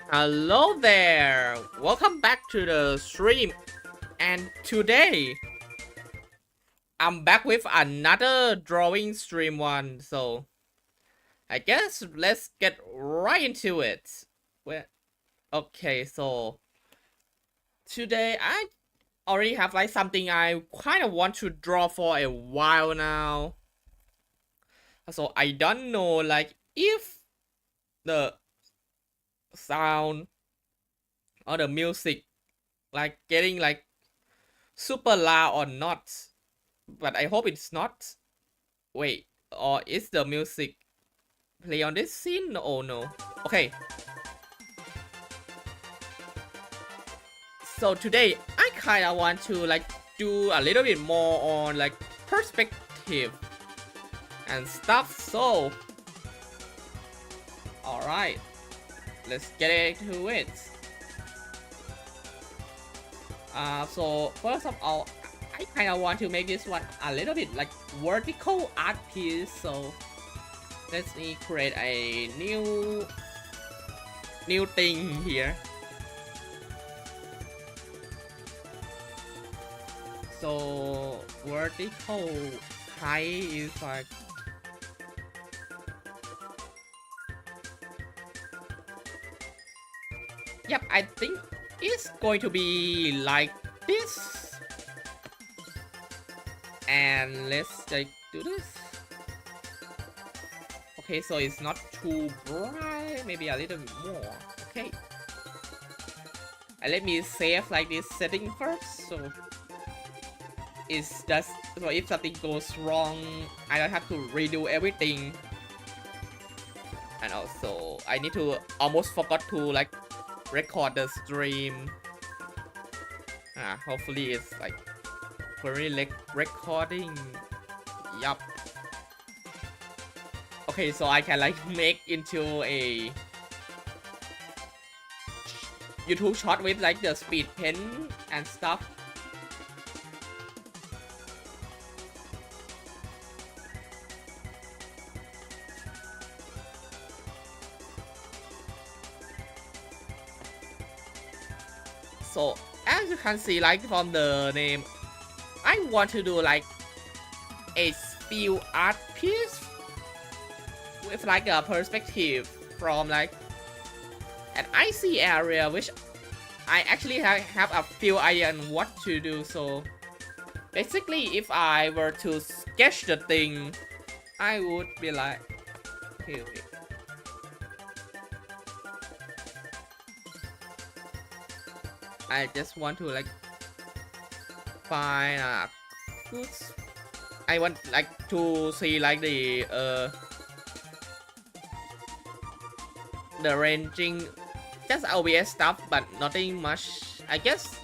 Hello there! Welcome back to the stream. And today, I'm back with another drawing stream one. So, I guess let's get right into it. Okay, so today I already have like something I kind of want to draw for a while now. So I don't know like if the sound or the music like getting like super loud or not, but I hope it's not. Wait, or is the music play on this scene? Oh no. Okay, so today I kind of want to like do a little bit more on like perspective and stuff. So all right, let's get into it. So first of all, I kind of want to make this one a little bit like vertical art piece. So let me create a new thing here. So vertical height is like yep, I think it's going to be like this. And let's like do this. Okay, so it's not too bright, maybe a little bit more. Okay. And let me save like this setting first. So it's just so if something goes wrong, I don't have to redo everything. And also I need to almost forgot to like record the stream. Hopefully it's like very like recording. Yup. Okay, so I can like make into a YouTube shot with like the speed pen and stuff. So as you can see like from the name, I want to do like a few art piece with like a perspective from like an icy area, which I actually have a few ideas on what to do. So basically if I were to sketch the thing, I would be like okay. I just want to like find a good. I want like to see like the ranging, just OBS stuff, but nothing much. I guess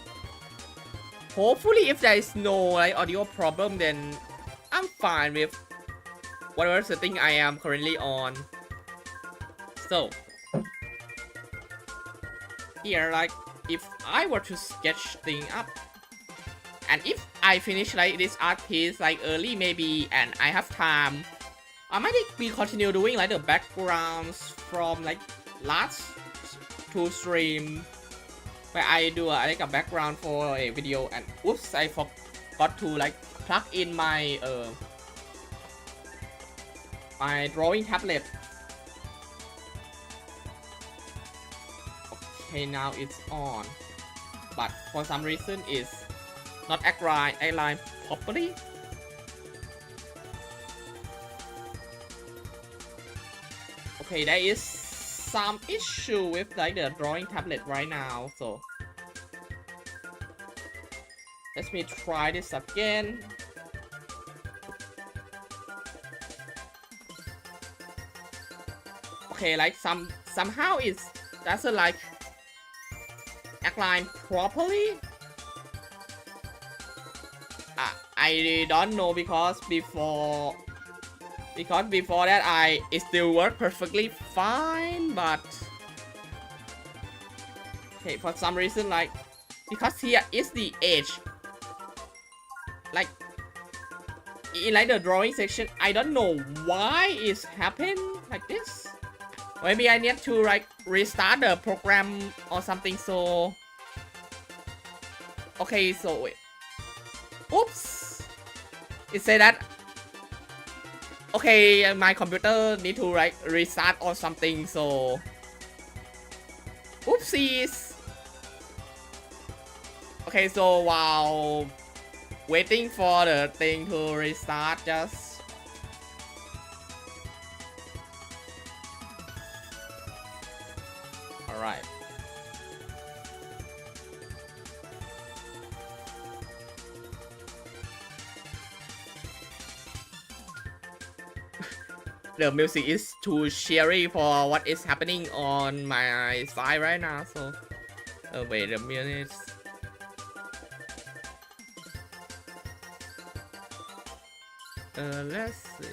hopefully if there is no like audio problem, then I'm fine with whatever setting I am currently on. So here like if I were to sketch thing up, and if I finish like this art piece like early maybe and I have time, I might be continue doing like the backgrounds from like last two stream where I do like a background for a video, and oops, I forgot to like plug in my my drawing tablet. Okay, now it's on, but for some reason it's not align properly. Okay, there is some issue with like the drawing tablet right now, so let me try this again. Okay, like somehow it doesn't like align properly. I don't know because before that it still worked perfectly fine, but okay, for some reason like because here is the edge, like in like the drawing section, I don't know why it's happened like this. Maybe I need to like restart the program or something. So okay, so wait. Oops, it said that okay, my computer need to like restart or something. So oopsies. Okay, so while waiting for the thing to restart, just all right. The music is too cheery for what is happening on my side right now. So wait a minute. Let's see.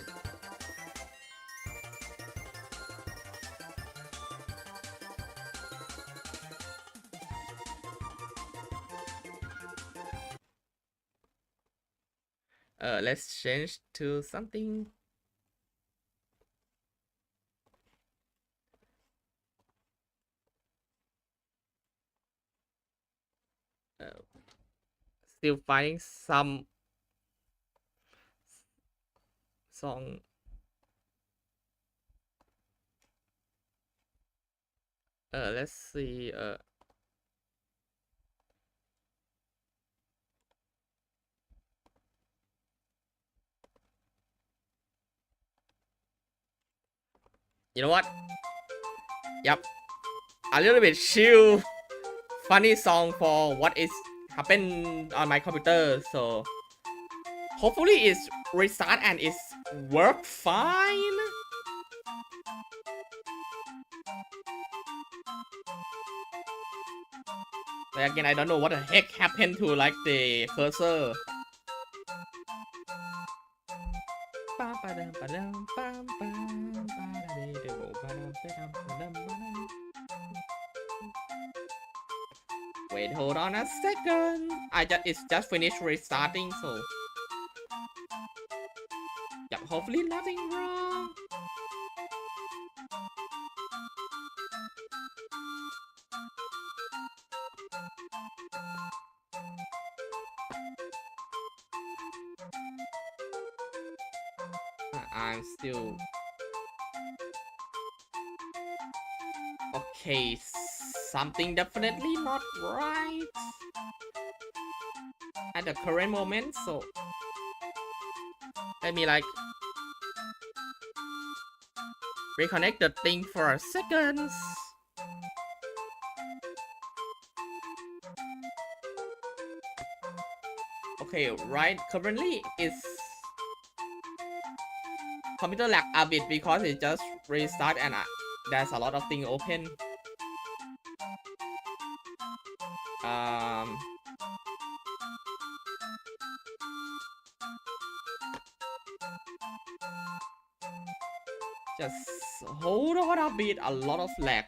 Let's change to something. Still finding some song. Let's see. You know what? Yep. A little bit chill, funny song for what is happened on my computer. So hopefully it's restart and it's work fine. But again, I don't know what the heck happened to like the cursor. Wait, hold on a second. It's just finished restarting, so yeah, hopefully nothing wrong. I'm still okay. Something definitely not right at the current moment. So let me like reconnect the thing for a second. Okay, right. Currently it's computer lag a bit because it just restart and there's a lot of things open. Just hold on a bit, a lot of lag.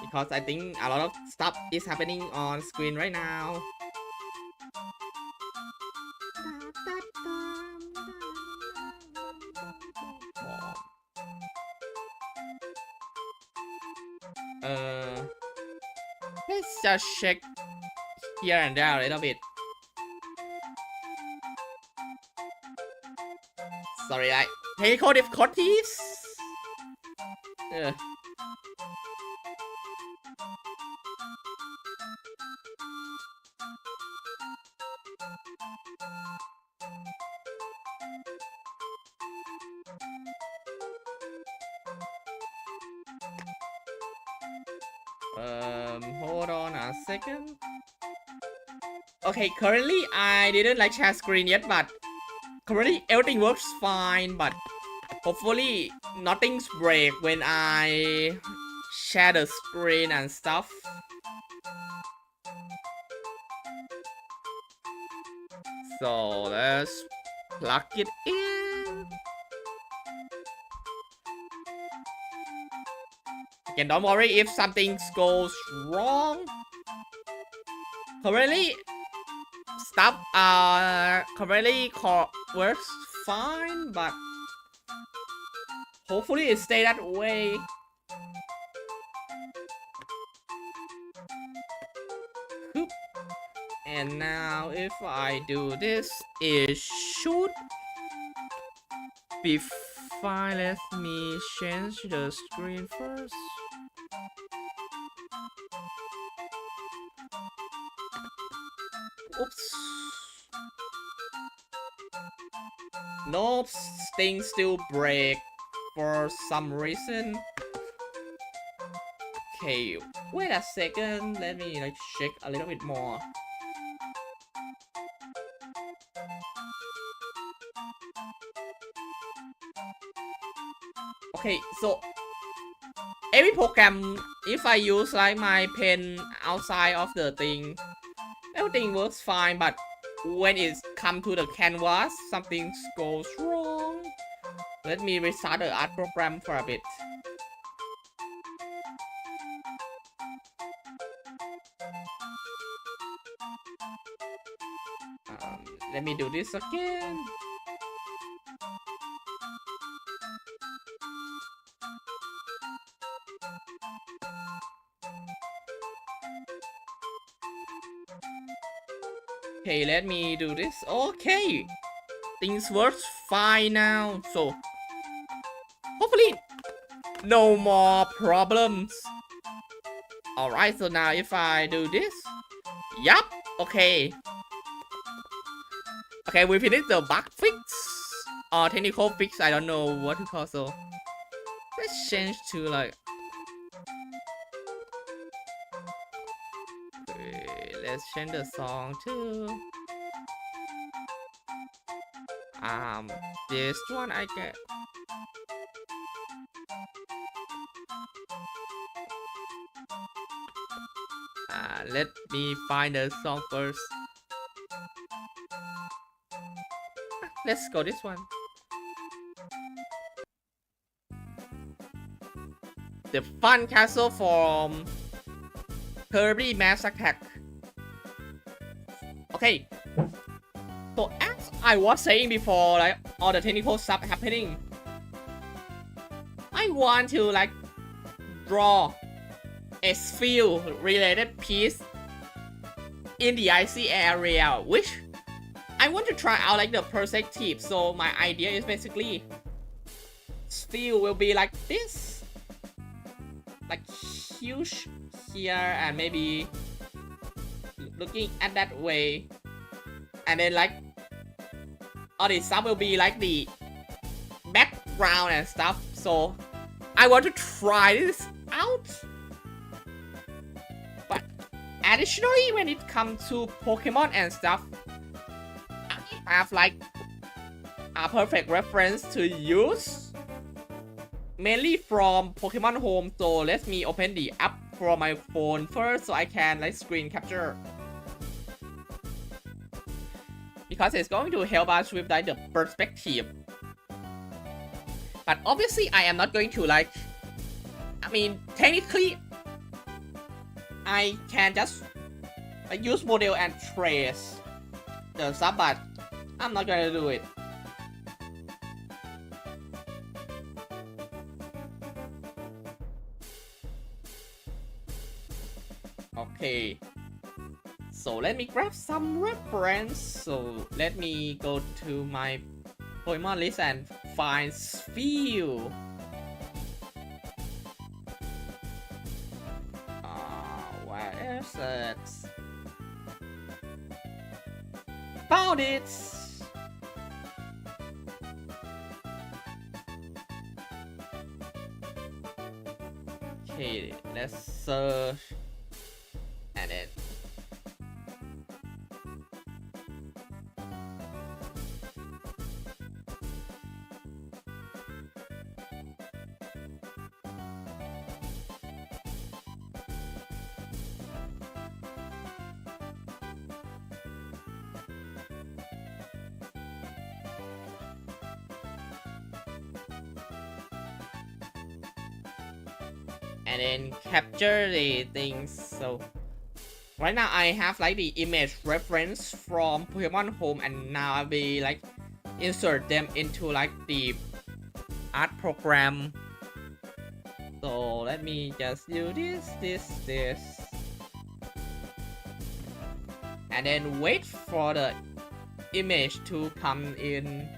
Because I think a lot of stuff is happening on screen right now. Let's just check here and there a little bit. Sorry, technical difficulties. Hold on a second. Okay, currently I didn't like share screen yet, but currently everything works fine, but hopefully nothing's break when I share the screen and stuff. So let's plug it in. Again, don't worry if something goes wrong. Currently, stuff currently works fine, but hopefully it stay that way. And now if I do this, it should be fine. Let me change the screen first. Oops. Nope, things still break for some reason. Okay, wait a second. Let me like check a little bit more. Okay, so every program, if I use like my pen outside of the thing, everything works fine, but when it comes to the canvas, something goes wrong. Let me restart the art program for a bit. Let me do this again. Okay, let me do this. Okay, things work fine now. So hopefully no more problems. Alright, so now if I do this, yup, okay. Okay, we finished the bug fix or technical fix. I don't know what to call. So let's change to like. Okay, let's change the song to this one I get. Let me find the song first. Let's go this one. The Fun Castle from Kirby Mass Attack. Okay. So as I was saying before, like all the technical stuff happening, I want to like draw a sphere related piece in the IC area, which I want to try out like the perspective. So my idea is basically sphere will be like this, like huge here, and maybe looking at that way, and then like all this stuff will be like the background and stuff. So I want to try this out. But additionally, when it comes to Pokemon and stuff, I have like a perfect reference to use, mainly from Pokemon Home. So let me open the app for my phone first so I can like screen capture, because it's going to help us with like the perspective. But obviously I am not going to like, I mean technically I can just like use model and trace the stuff, but I'm not gonna do it. Okay, so let me grab some reference. So let me go to my Pokemon list and find Sphere. Where is it? Found it! Okay, let's search. And then capture the things. So right now I have like the image reference from Pokemon Home, and now I'll be like insert them into like the art program. So let me just do this, and then wait for the image to come in.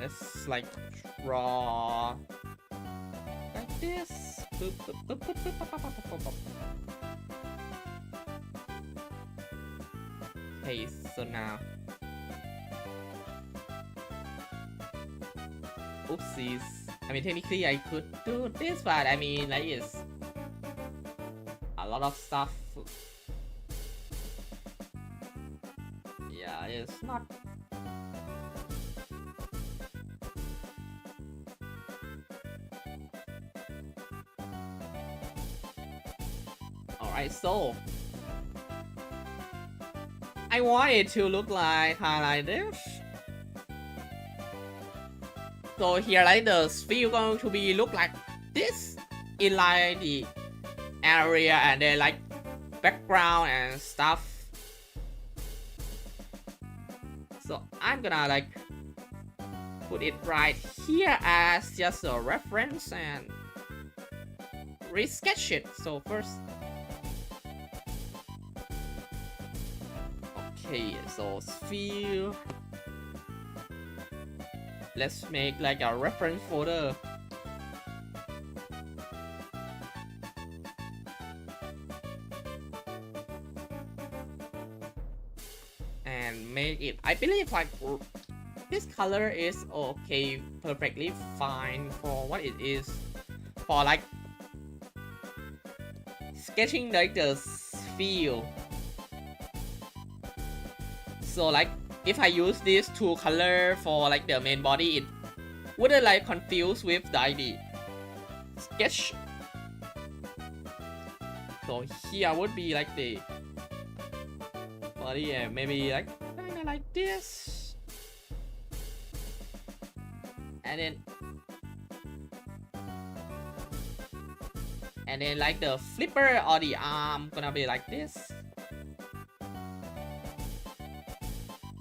Let's like draw like this. Boop, boop, boop, boop, boop, boop, boop, boop, boop. Okay, so now, oopsies. I mean, technically I could do this, but I mean, like it's a lot of stuff. Yeah, it's not. Alright, so I want it to look like this. So here, like the sphere going to be look like this in like the area, and then like background and stuff. So I'm gonna like put it right here as just a reference and resketch it. So first, okay, so sphere. Let's make like a reference folder. And make it, I believe like this color is okay, perfectly fine for what it is. For like sketching like the sphere. So like if I use these two color for like the main body, it wouldn't like confuse with the ID sketch. So here would be like the body, and maybe like kinda like this, and then like the flipper or the arm gonna be like this.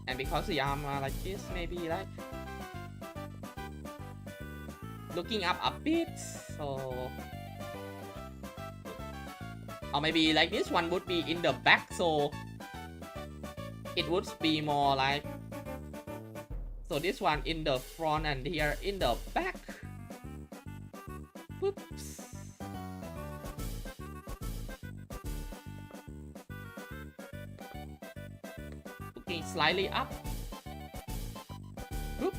And because the arm are like this, maybe like looking up a bit, so, or maybe like this one would be in the back, so it would be more like, so this one in the front and here in the back. Whoops. Slightly up. Oop.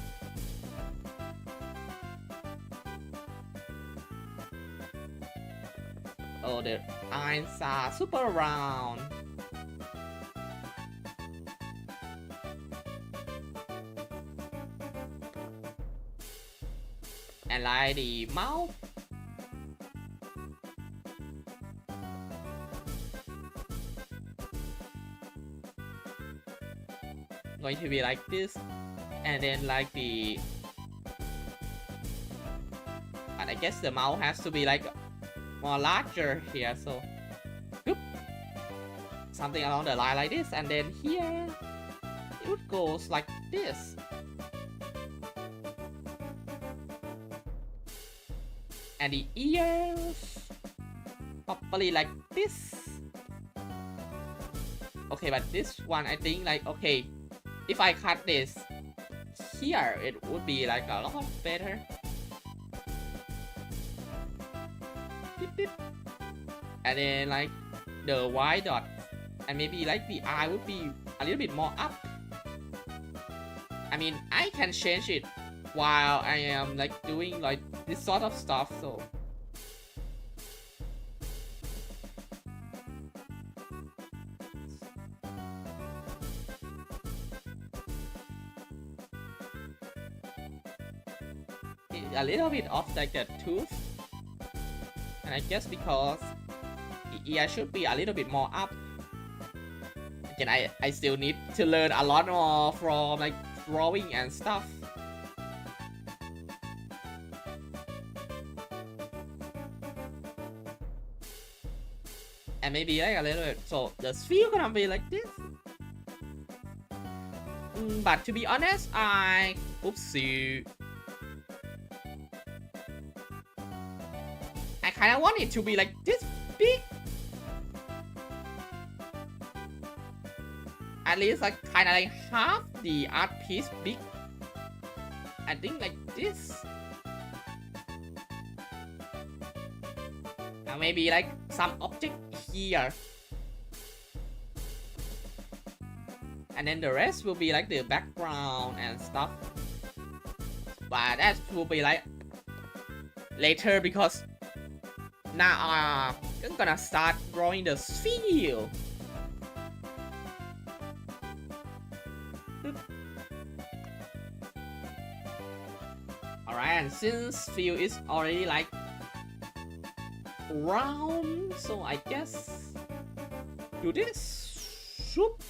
Oh, the eyes are super round. And like the mouth. Going to be like this, and then like the, and I guess the mouth has to be like more larger here, so whoop, something along the line like this, and then here it goes like this, and the ears probably like this. Okay, but this one I think like, okay, if I cut this here, it would be like a lot better. Beep, beep. And then like the white dot, and maybe like the eye would be a little bit more up. I mean, I can change it while I am like doing like this sort of stuff, so. A little bit of like the tooth, And I guess because the ear should be a little bit more up. Again, I still need to learn a lot more from like drawing and stuff. And maybe like a little bit, so the sphere gonna be like this. But to be honest, oopsie. I kinda want it to be like this big. At least like kinda like half the art piece big. I think like this. And maybe like some object here. And then the rest will be like the background and stuff. But that will be like later because now I'm gonna start drawing the sphere. Alright, and since sphere is already like round, so I guess do this. Shoop.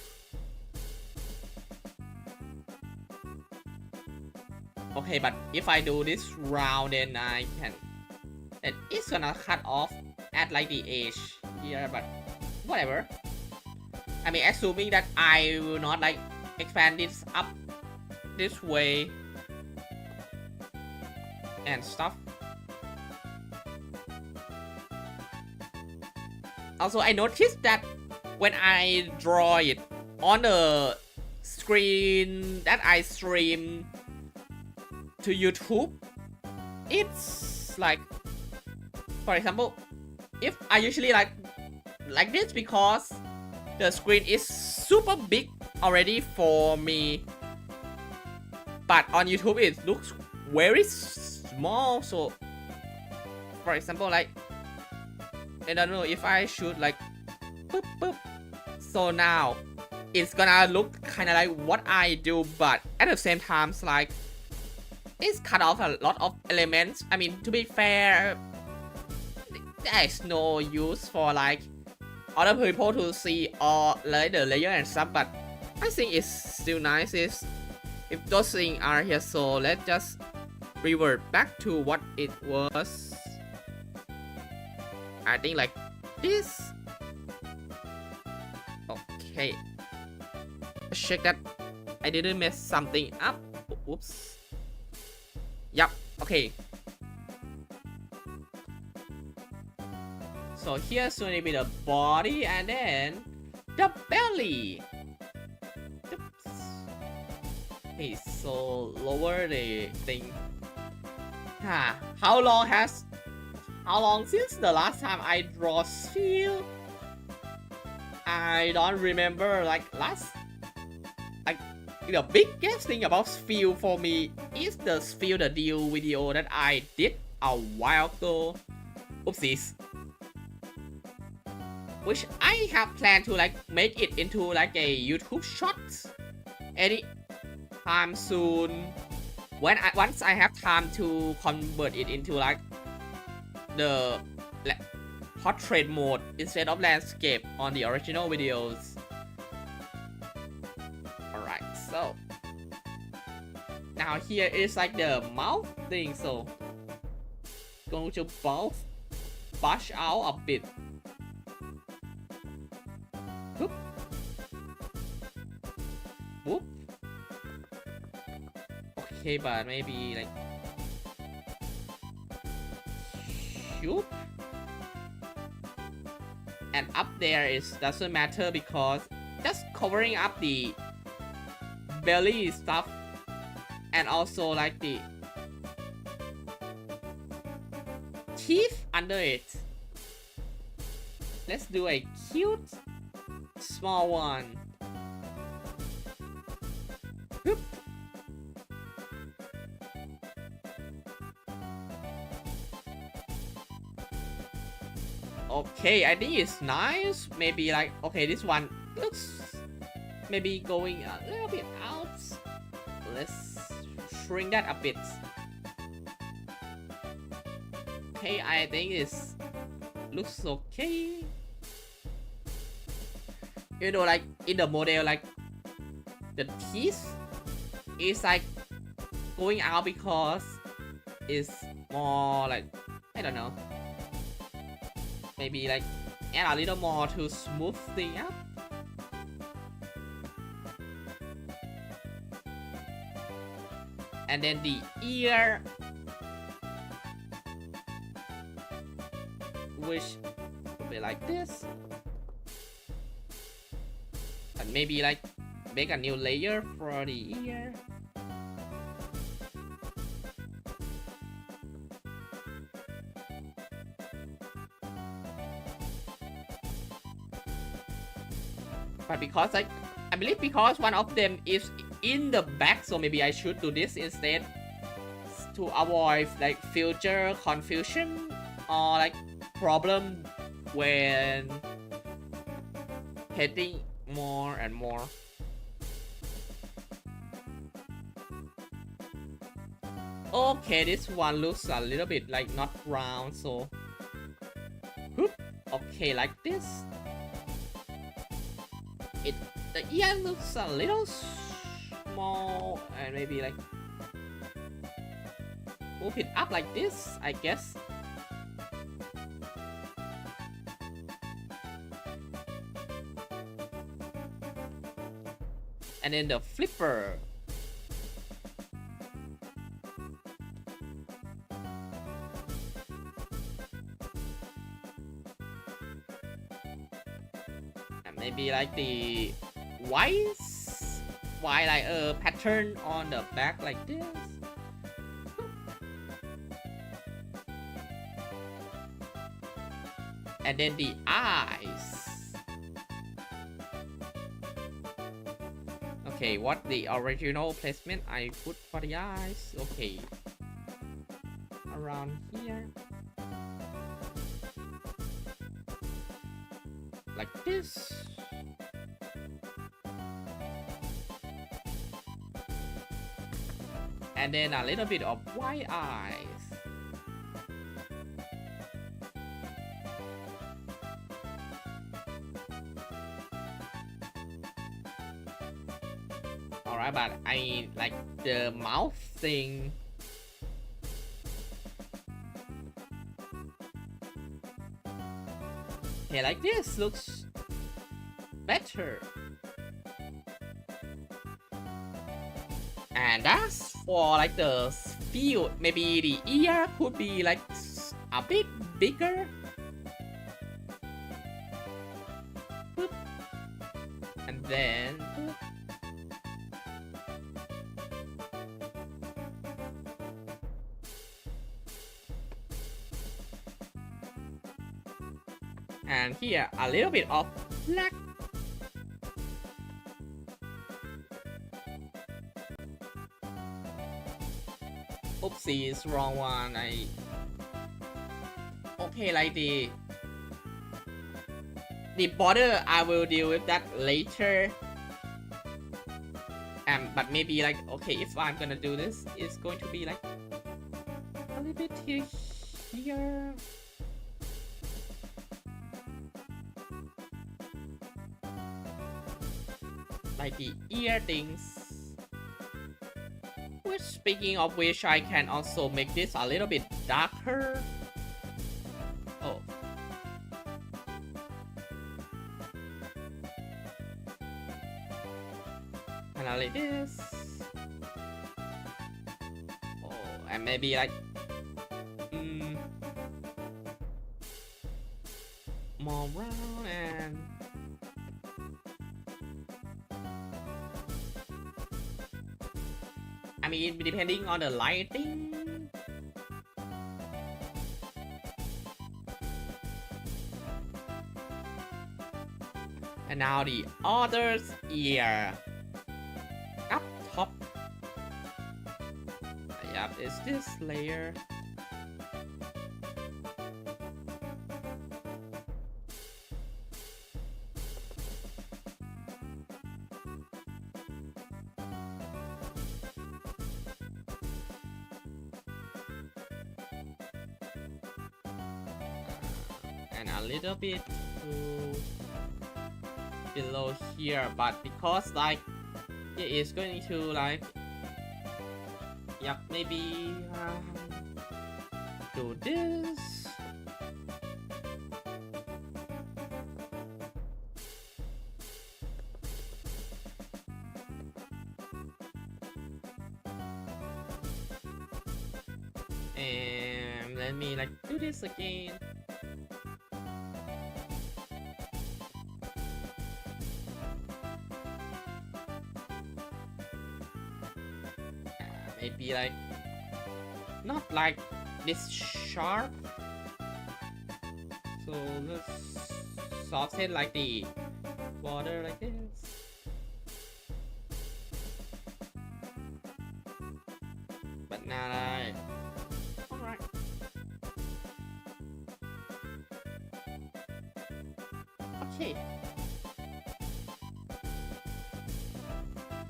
Okay, but if I do this round, then I can. Then it's gonna cut off at like the edge here, but whatever. I mean, assuming that I will not like expand this up this way and stuff. Also, I noticed that when I draw it on the screen that I stream to YouTube, it's like, for example, if I usually like this because the screen is super big already for me, but on YouTube it looks very small. So for example, like I don't know if I should like boop, boop. So now it's gonna look kind of like what I do, but at the same time it's like it's cut off a lot of elements. I mean, to be fair, there is no use for like other people to see all like the layer and stuff, but I think it's still nice if those things are here. So let's just revert back to what it was. I think like this. Okay, check that I didn't mess something up. Oops. Yup. Okay. So here's going to be the body and then the belly. Oops. Okay, so lower the thing. How long since the last time I draw sphere? I don't remember. Like the biggest thing about sphere for me is the sphere the deal video that I did a while ago. Oopsies. Which I have planned to like make it into like a YouTube short any time soon. Once I have time to convert it into like the portrait mode instead of landscape on the original videos. Alright, so now here is like the mouth thing, so going to both brush out a bit. Whoop. Whoop. Okay, but maybe like shoop. And up there is doesn't matter because just covering up the belly stuff and also like the teeth under it. Let's do a cute small one. Whoop. Okay, I think it's nice. Maybe like, okay, this one looks maybe going a little bit out. Let's shrink that a bit. Okay, I think it's looks okay. You know, like in the model, like the teeth is like going out because it's more like, I don't know, maybe like add a little more to smooth thing up. And then the ear, which would be like this, and maybe like make a new layer for the ear. But because like, I believe because one of them is in the back, so maybe I should do this instead to avoid like future confusion or like problem when painting more and more. Okay, this one looks a little bit like not round, so okay, like this. The ear looks a little small, and maybe like move it up like this, I guess. And then the flipper. And maybe like the white like a pattern on the back like this. And then the eyes. Okay, what the original placement I put for the eyes? Okay, around here, like this. And then a little bit of white eyes. Alright, but I mean, like the mouth thing. Okay, like this looks better. And that's for like the feel. Maybe the ear could be like a bit bigger. And then and here a little bit of black. Oopsies, wrong one. Okay, like the border, I will deal with that later. But maybe like, okay, if I'm gonna do this, it's going to be like a little bit here. Like the ear things. Which, speaking of which, I can also make this a little bit darker. Oh. And I like this. Oh, and maybe like more brown and I mean, depending on the lighting. And now the other's ear. Up top. Yep, it's this layer. and a little bit to below here, but because like it is going to like, yep, maybe do this. And let me like do this again. Maybe like not like this sharp, so let's soften like the border like this. But now like, alright. Okay.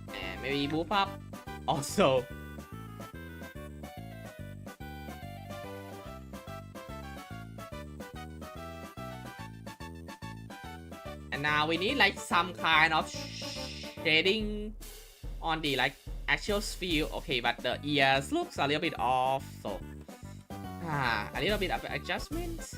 And maybe move up also. And now we need like some kind of shading on the like actual sphere. Okay, but the ears looks a little bit off, so a little bit of adjustments.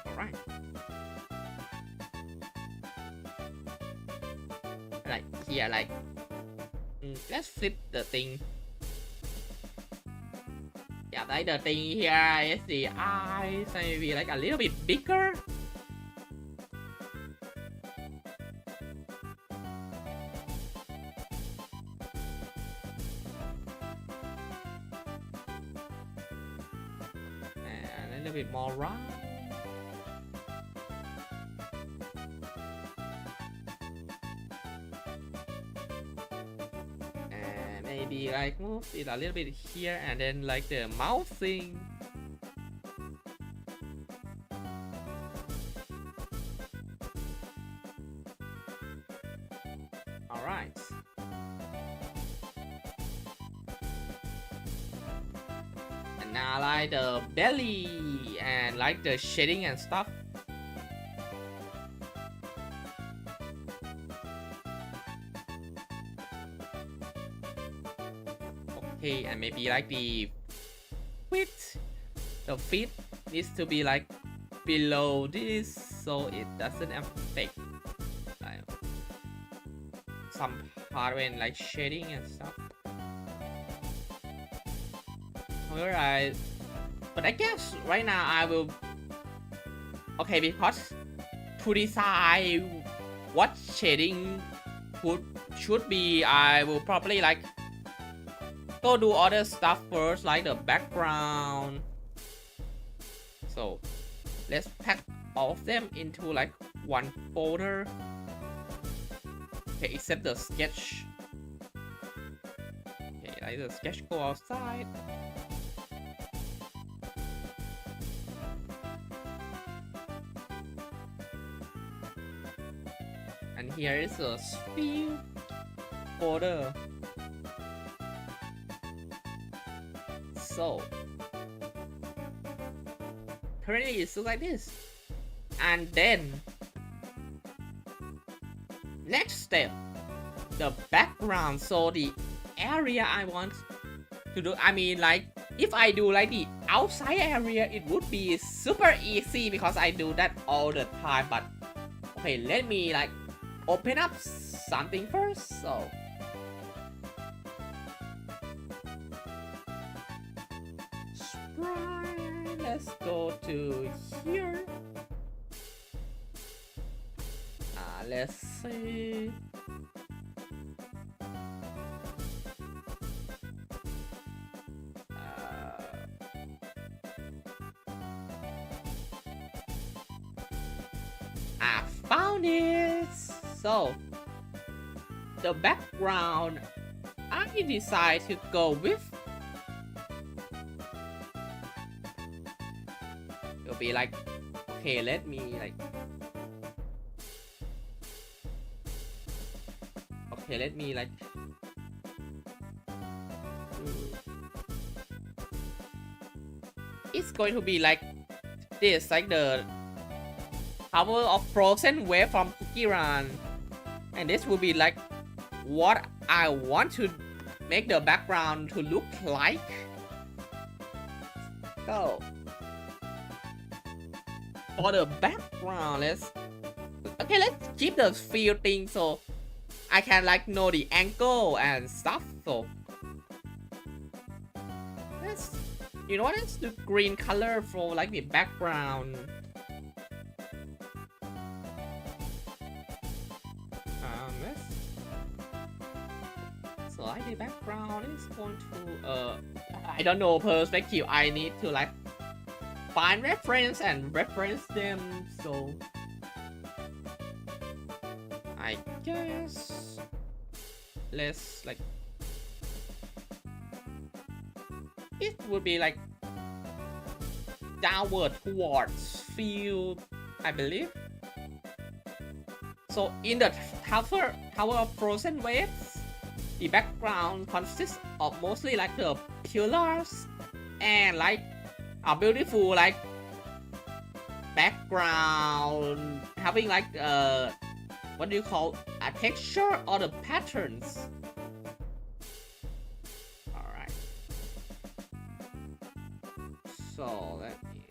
Alright. Like here, like let's flip the thing. Yeah, like the thing here is the eyes, maybe like a little bit bigger. And a little bit more round. Maybe like move it a little bit here and then like the mouth thing. Alright. And now like the belly and like the shading and stuff. Okay, and maybe like the feet needs to be like below this so it doesn't affect like some part when like shading and stuff. Alright, but I guess right now I will, okay, because to decide what shading should be, I will probably like go do other stuff first, like the background. So let's pack all of them into like one folder. Okay, except the sketch. Okay, like the sketch go outside. And here is a sphere folder. So currently it looks like this. And then next step, the background. So the area I want to do, I mean like if I do like the outside area, it would be super easy because I do that all the time. But okay, let me like open up something first. So let's go to here. Let's see. I found it. So the background I decide to go with will be like Okay, let me like. Okay, let me like. It's going to be like this, like the power of frozen wave from Cookie Run, and this will be like what I want to make the background to look like. So for the background, let's keep the feel thing so I can like know the angle and stuff. So let's, you know what, let's do green color for like the background. So like the background is going to I don't know perspective. I need to like find reference and reference them. So I guess let's like, it would be like downward towards field, I believe. So in the tower of frozen waves, the background consists of mostly like the pillars and like a beautiful like background having like what do you call a texture or the patterns. All right. So let me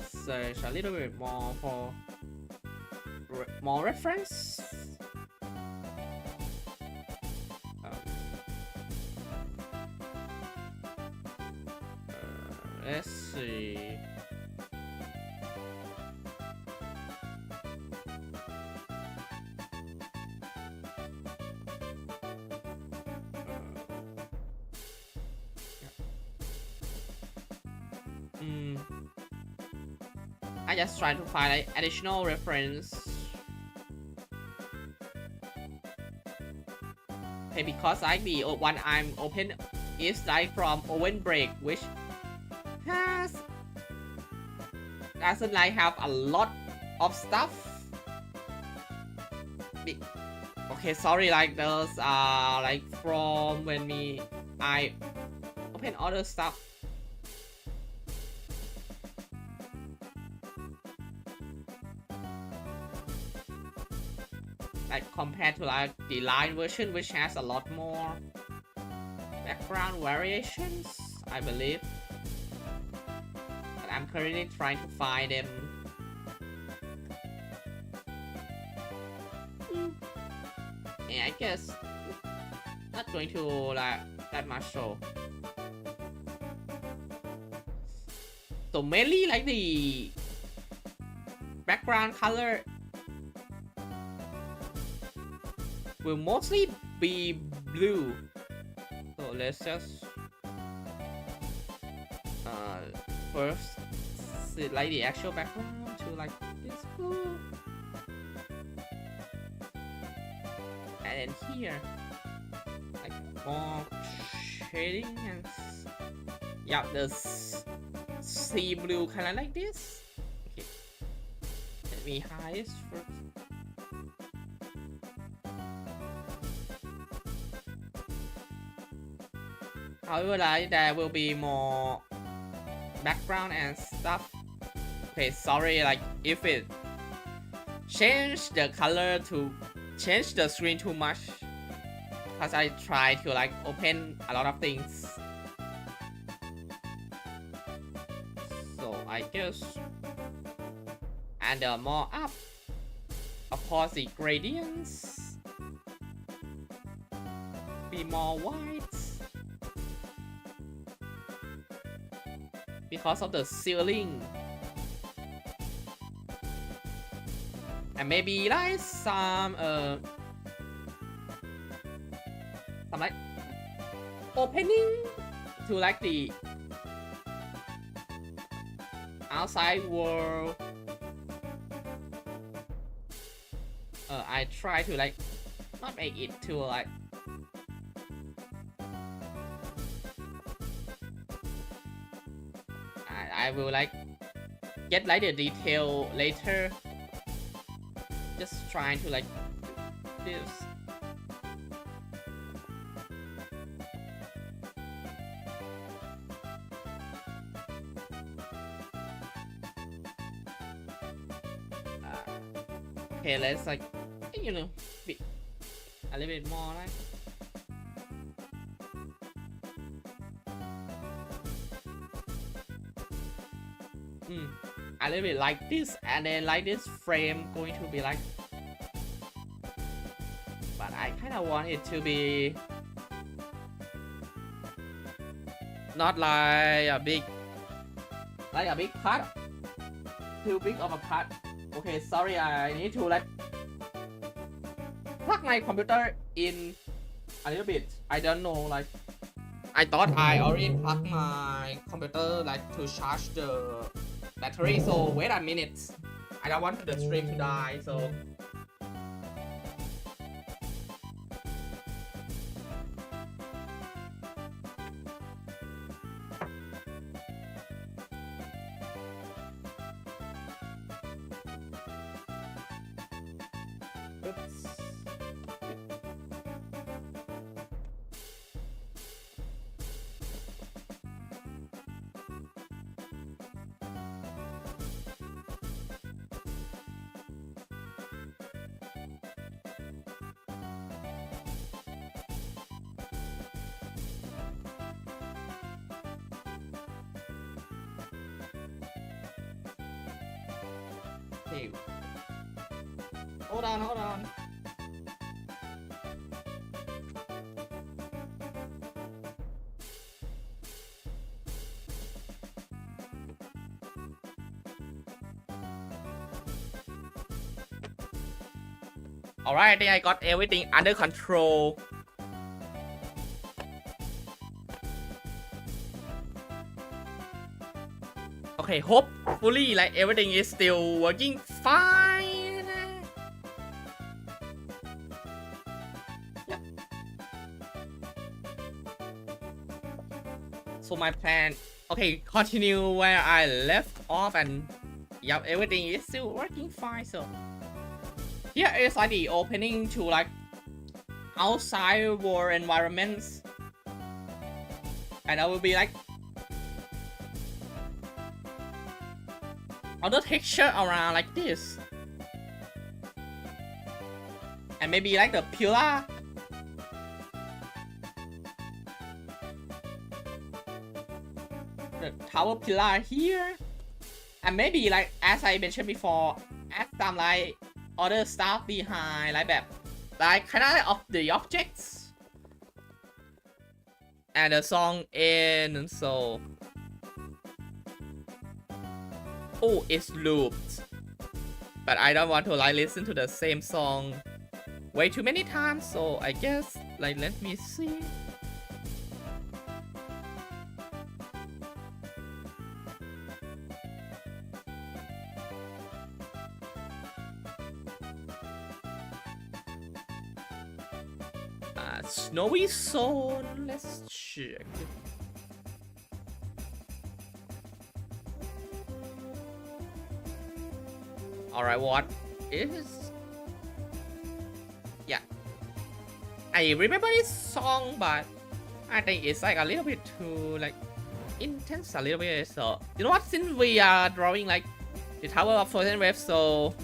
search a little bit more for more reference. Let's see. I just try to find like additional reference. Okay, because like the one I'm open is like from Oven Break, which doesn't like have a lot of stuff. Okay, sorry, like those are like from when I open other stuff. Like compared to like the line version, which has a lot more background variations, I believe. But I'm currently trying to find them. And I guess not going to like that much so. So mainly like the background color will mostly be blue. So let's just first see like the actual background to like this blue, and then here like more shading and yeah, the sea blue kind of like this. Okay, let me hide this first. However, like there will be more background and stuff. Okay, sorry, like if it change the color to change the screen too much, because I try to like open a lot of things. So I guess, and more up, of course the gradients be more white. Because of the ceiling, and maybe like some like opening to like the outside world. I try to like not make it too like I will like get like the detail later. Just trying to like this. Okay, let's like, you know, be a little bit more like. A little bit like this, and then like this frame going to be like, but I kind of want it to be not like a big cut, too big of a cut. Okay, sorry, I need to like plug my computer in a little bit. I don't know, like I thought I already plugged my computer like to charge the battery, so wait a minute. I don't want the stream to die, so oops. Okay. Hold on. Alright, I think I got everything under control. Okay, hopefully like everything is still working fine. Yep. So my plan, okay, continue where I left off, and yep, everything is still working fine. So here is like the opening to like outside world environments, and I will be like other texture around like this, and maybe like the pillar, the tower pillar here, and maybe like as I mentioned before, add some like other stuff behind, like kind of the objects, and the song in. So oh, it's looped, but I don't want to like listen to the same song way too many times, so I guess like let me see. Snowy Zone, let's check. Alright, what is... Yeah, I remember this song, but I think it's like a little bit too like intense a little bit. So you know what, since we are drawing like the Tower of Frozen Waves, so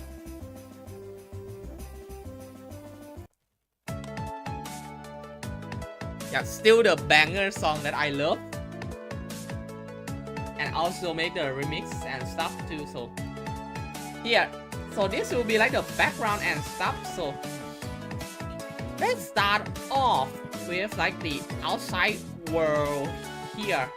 yeah, still the banger song that I love, and also make the remix and stuff too. So here, so this will be like the background and stuff. So let's start off with like the outside world here.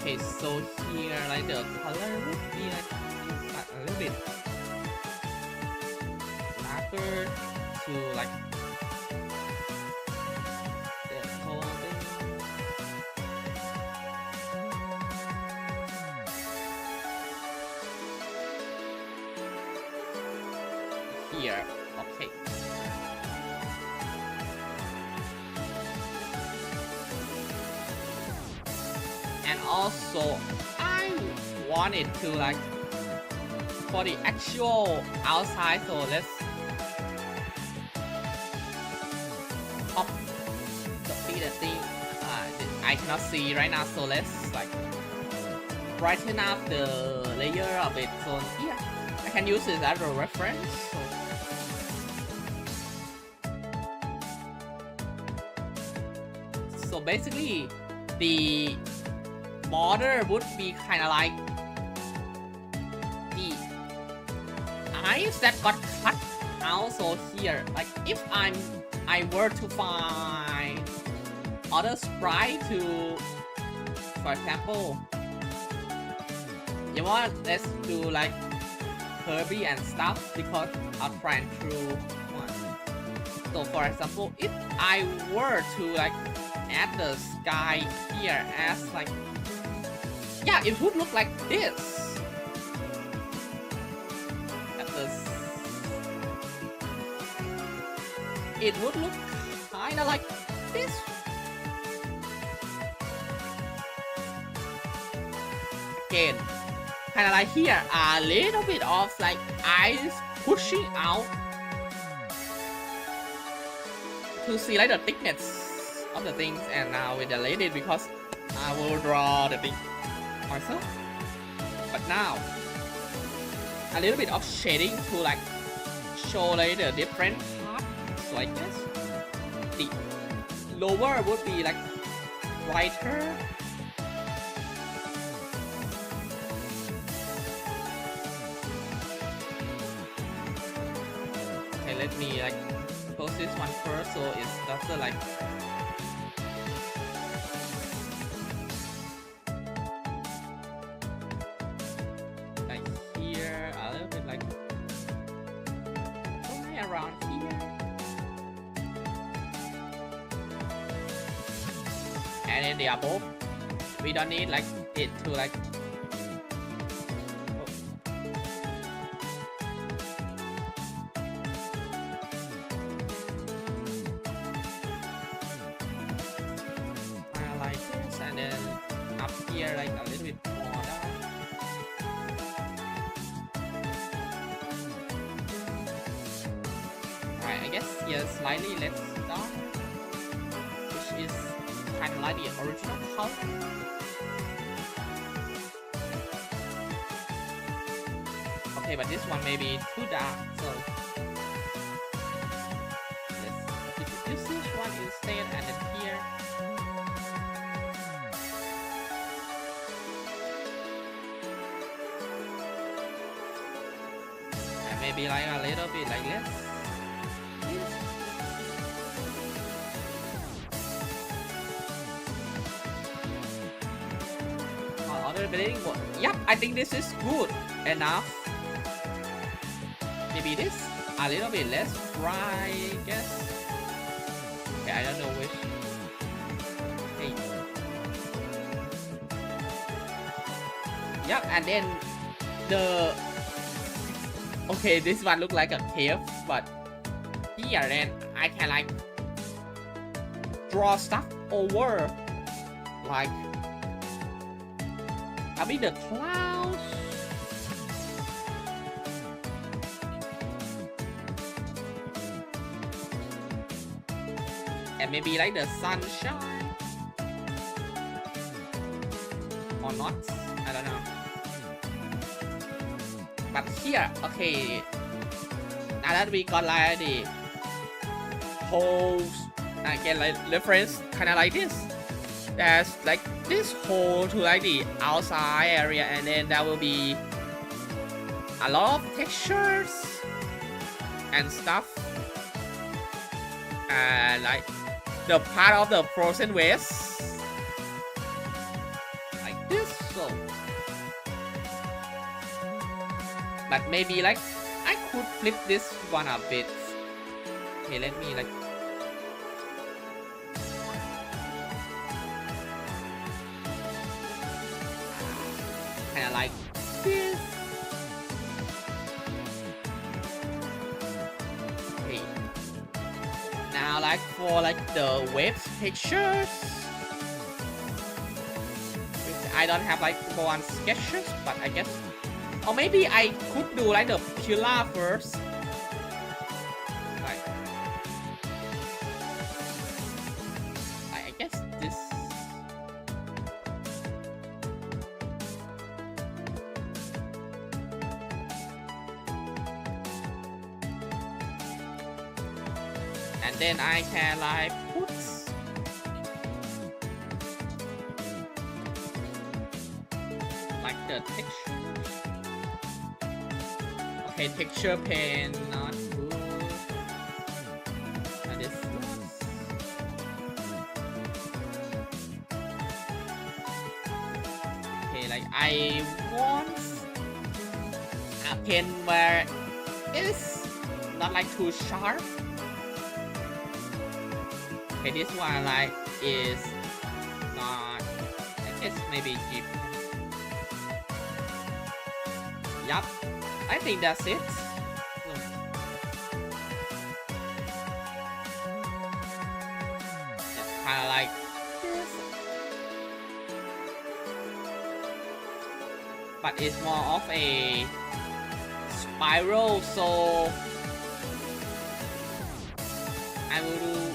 Okay, so here like the color would be like a little bit darker to like the here. Okay. And also I wanted to like for the actual outside, so let's pop the thing I cannot see right now, so let's like brighten up the layer of it. So yeah, I can use it as a reference. So basically the border would be kind of like the eyes that got cut out. So here, like if I were to find other sprite to, for example, you know what, let's do like Kirby and stuff because I'll try and through one. So for example, if I were to like add the sky here as like, yeah, it would look like this. It would look kind of like this. Again, kind of like here, a little bit of like eyes pushing out to see like the thickness of the things. And now we delete it because I will draw the thing myself. But now a little bit of shading to like show like the different parts like this. The lower would be like brighter. Okay, let me like close this one first so it's not like here, a little bit like only around here, and then the above we don't need like it to like like this, and then up here like a little bit more dark. I guess here slightly less dark, which is kind of like the original color. Okay, but this one may be too dark, so let's use this one instead, and then here. And maybe like a little bit like this. Yep, I think this is good enough. Maybe this a little bit less dry, I guess. Okay, I don't know which. Hey. Yep, and then the okay, this one look like a cave, but here then I can like draw stuff over, like having the clouds. And maybe like the sunshine. Or not, I don't know. But here, okay, now that we got like the holes, again like reference kinda like this. There's like this hole to like the outside area, and then there will be a lot of textures and stuff, and like the part of the frozen waste like this. So but maybe like I could flip this one a bit. Okay, let me like kind of like this. for like the wave textures. I don't have like go on sketches, but I guess, or maybe I could do like the pillar first. Like, I guess this. And then I can like put like the texture. Okay, texture pen not good. And this one. Okay, like I want a pen where it's not like too sharp. Okay, this one like is not, I guess maybe cheap. Yup, I think that's it. It's kinda like this. But it's more of a spiral, so I will do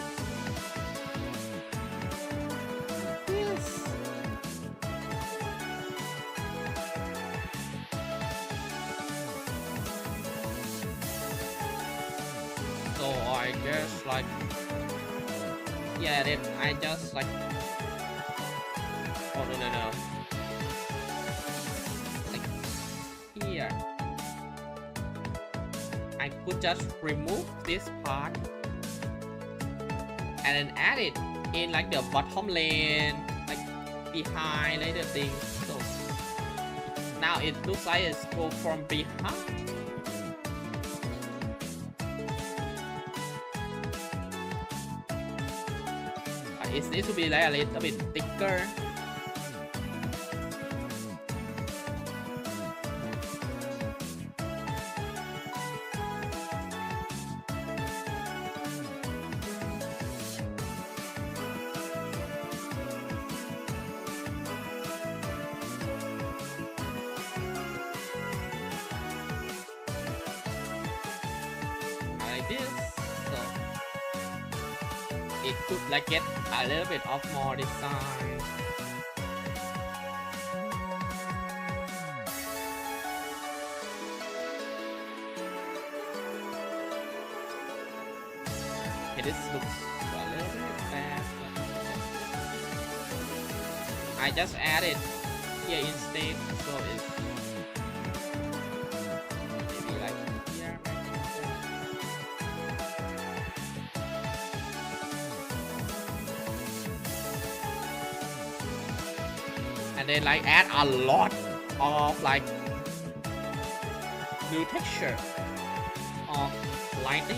I guess like, yeah, then I just like, oh no, like here, I could just remove this part and then add it in like the bottom lane, like behind like the thing. So now it looks like it's go from behind. It needs to be like a little bit thicker. Like this. So it could like get a little bit of more design. Okay, this looks a little bit bad. I just added here instead, so it's maybe like here. And then like add a lot of like new texture of lighting.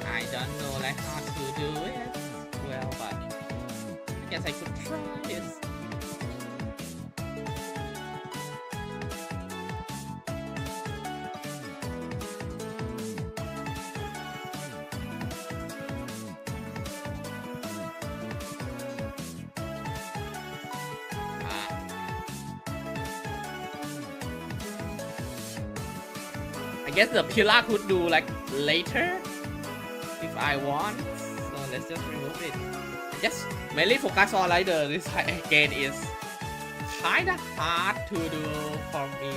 I don't know like how to do it well, but I guess I could try this. I guess the pillar could do like later if I want, so let's just remove it. I just mainly focus on like the design again is kinda hard to do for me.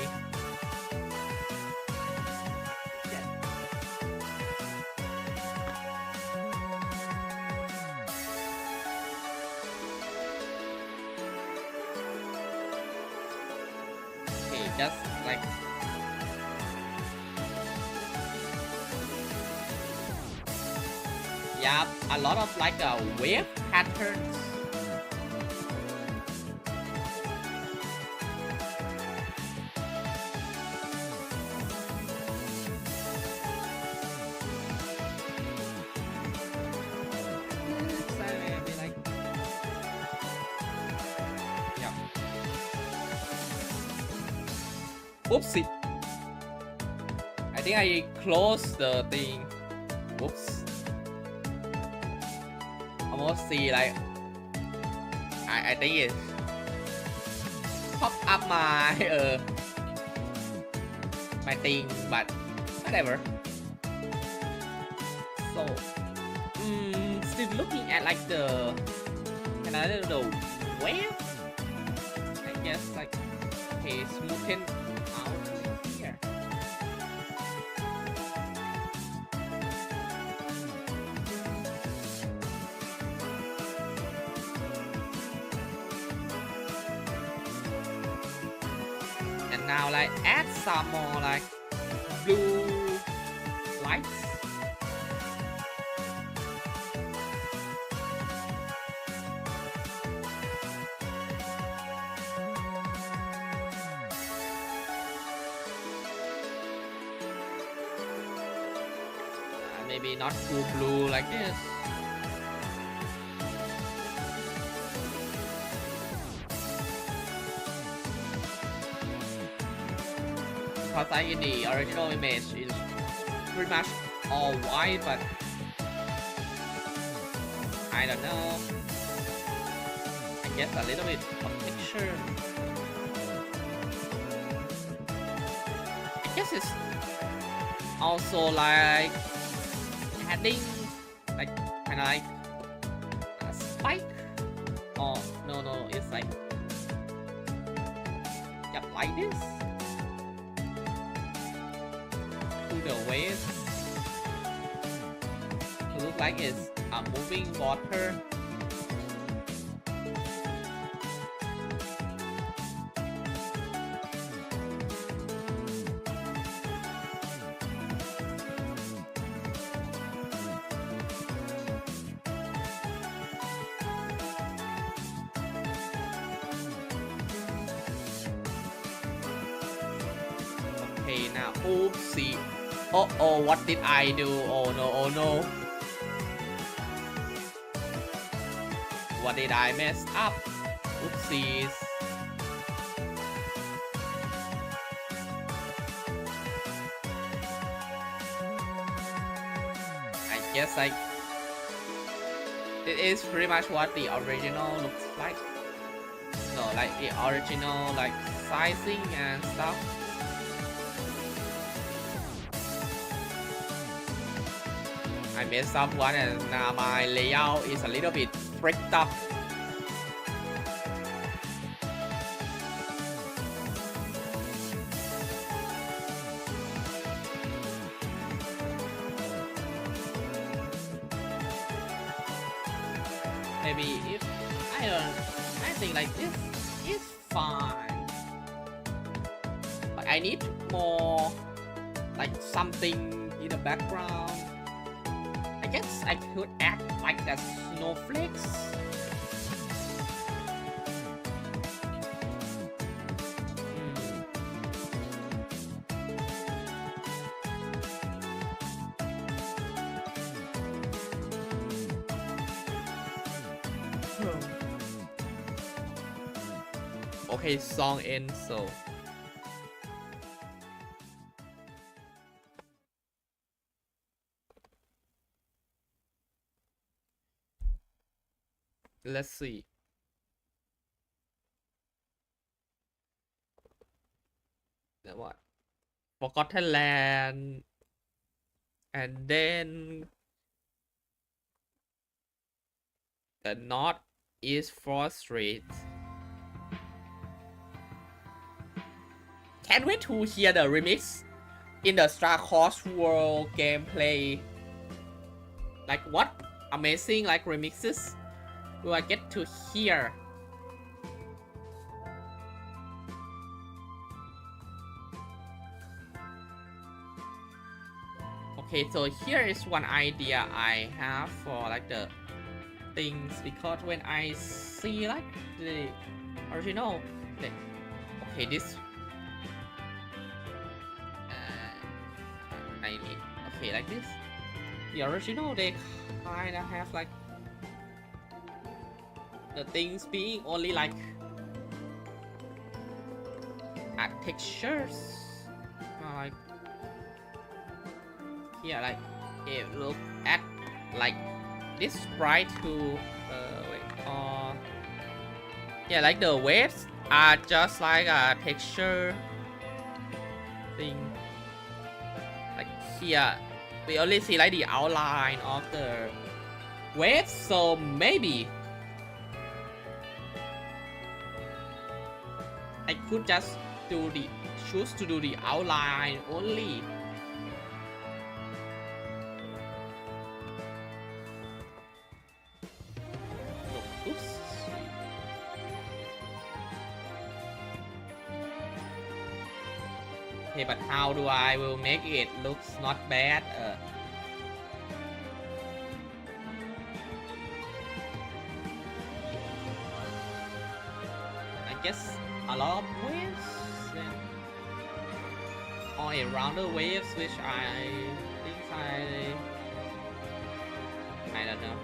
Okay, just like yeah, a lot of like wave patterns. Oopsie. I think I closed the thing. Whoops. Almost see like I think it pop up my thing, but whatever. So still looking at like the wave. I guess like okay, smoothing out here. And now like add some more like blue lights. Maybe not full blue like this. Because like in the original image is pretty much all white, but I don't know. I guess a little bit of texture. I guess it's also like adding like kind of like a spike. Oh no, it's like yep, like this to the waves. It looks like it's a moving water. Okay, now oopsie. Oh, what did I do? Oh no. What did I mess up? Oopsies. I guess like it is pretty much what the original looks like. No, like the original like sizing and stuff. I messed up one and now my layout is a little bit freaked up. Maybe if I think like this is fine. But I need more like something in the background. I guess I could add like the snowflakes. Okay, song ends, so let's see. Then what? Forgotten Land, and then the North East 4th Street. Can't wait to hear the remix in the Star Cross World gameplay. Like what amazing like remixes will I get to hear? Okay, so here is one idea I have for like the things, because when I see like the original, okay, this I need, okay, like this. The original they kind of have like the things being only like textures. here, like look at like this sprite to wait, yeah, like the waves are just like a texture thing. Like here we only see like the outline of the waves, so maybe I could just choose to do the outline only. Oops. Okay, but how do I will make it looks not bad? I guess a lot of waves or a rounder waves, which I think I don't know.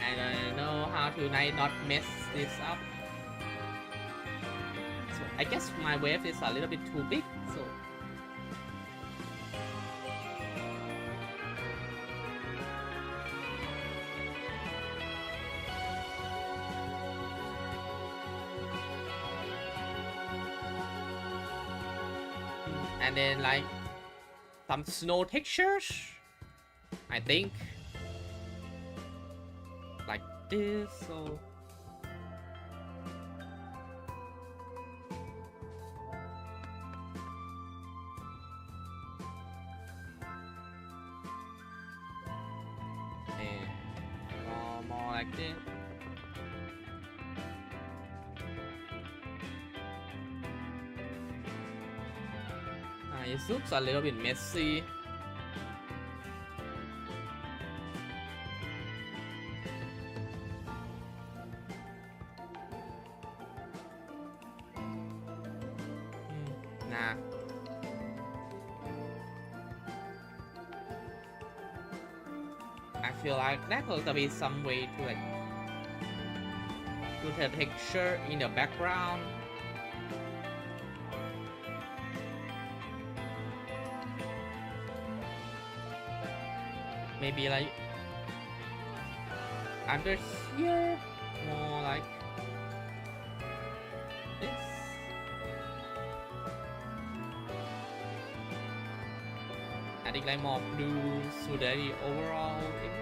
I don't know how to not mess this up. So I guess my wave is a little bit too big, so and then like some snow textures, I think, like this. So and more like this. It looks a little bit messy. Nah. I feel like that will be some way to like put a texture in the background. Maybe like under here, more like this. Adding like more blue to the overall image.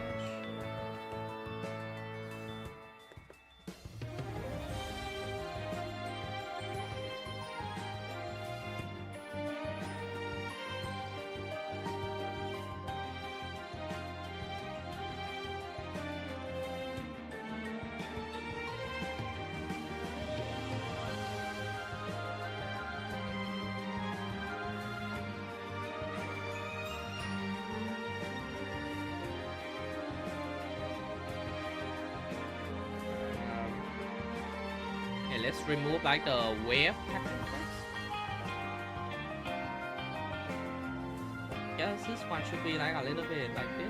Let's remove like the wave pattern first. Yes, this one should be like a little bit like this.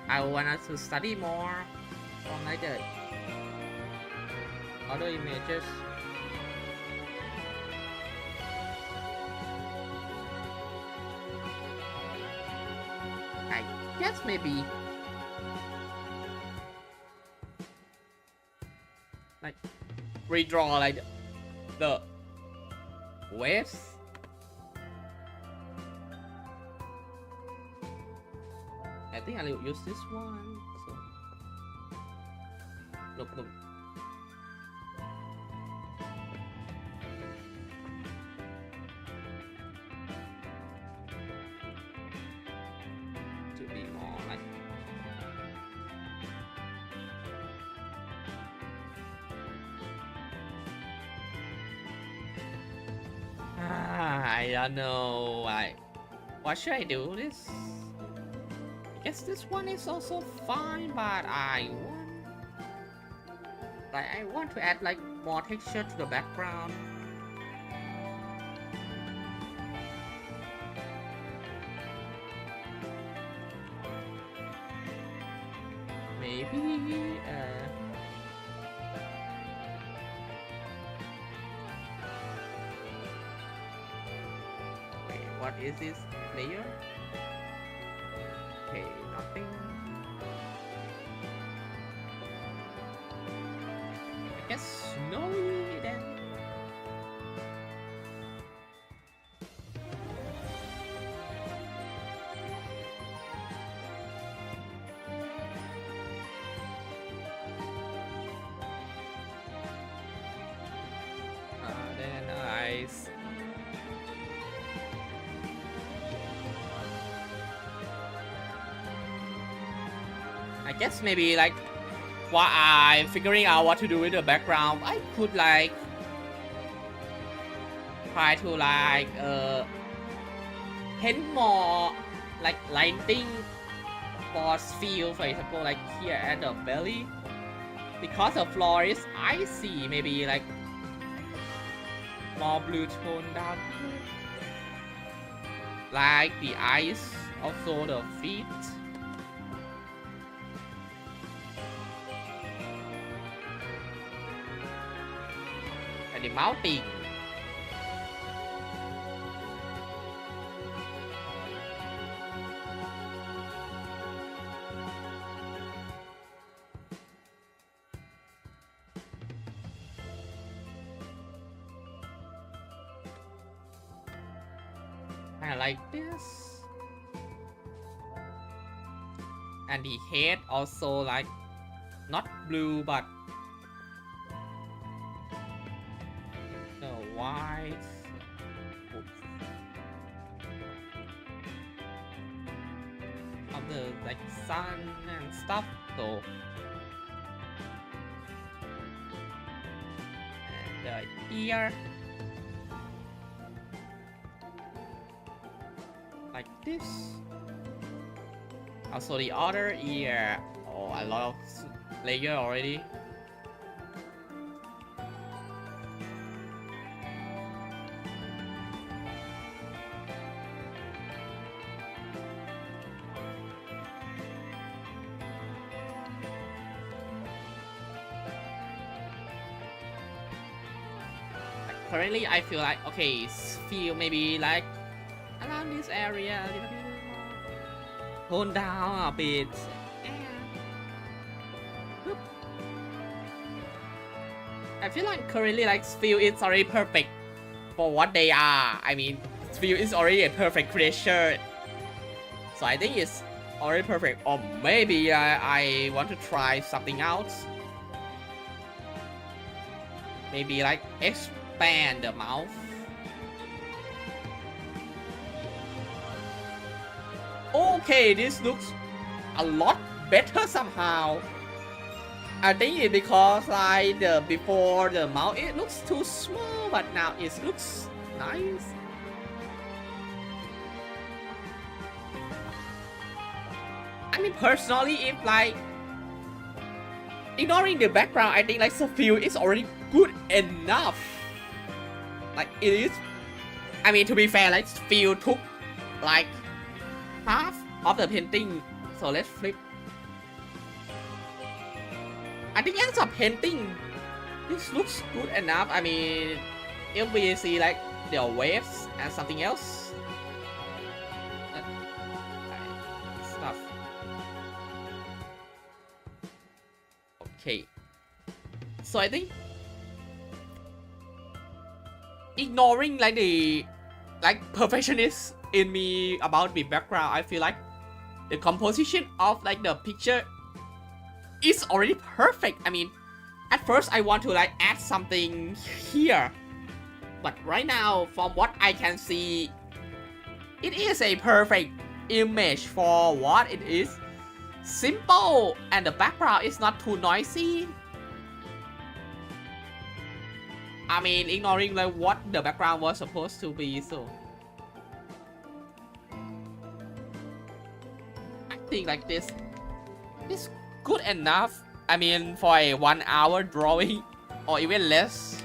I want us to study more on like the other images. Yes, maybe like redraw like the waves. I think I will use this one. So look. I don't know. What should I do? This? I guess this one is also fine, but I want. Like I want to add like more texture to the background. Maybe wait, what is this layer? Okay, nothing. I guess snowy then. Then nice. I guess maybe like while I'm figuring out what to do with the background, I could like try to like paint more like lighting force field, for example, like here at the belly, because the floor is icy. Maybe like more blue tone down here, like the ice, also the feet. And the mounting. I like this. And the head also like not blue but the white. Oops. Of the like sun and stuff though. And the ear. Like this. Also the other ear. Oh, a lot of layer already. Like, currently I feel like okay, feel maybe like around this area a little bit more. Tone down a bit. Whoop. I feel like currently like feel is already perfect for what they are. I mean, feel is already a perfect creature. So I think it's already perfect. Or maybe I want to try something else. Maybe like expand the mouth. Okay, this looks a lot better somehow. I think it's because like the before the mouth it looks too small, but now it looks nice. I mean personally, if like ignoring the background, I think like the feel is already good enough. Like it is. I mean to be fair, like feel took like half of the painting, so let's flip. I think as a painting, this looks good enough. I mean, if we see like the waves and something else, stuff. Okay, so I think ignoring like the perfectionist in me about the background, I feel like the composition of like the picture is already perfect. I mean, at first I want to like add something here, but right now from what I can see, it is a perfect image for what it is. Simple, and the background is not too noisy. I mean, ignoring like what the background was supposed to be, so I think like this is good enough. I mean for a 1 hour drawing or even less,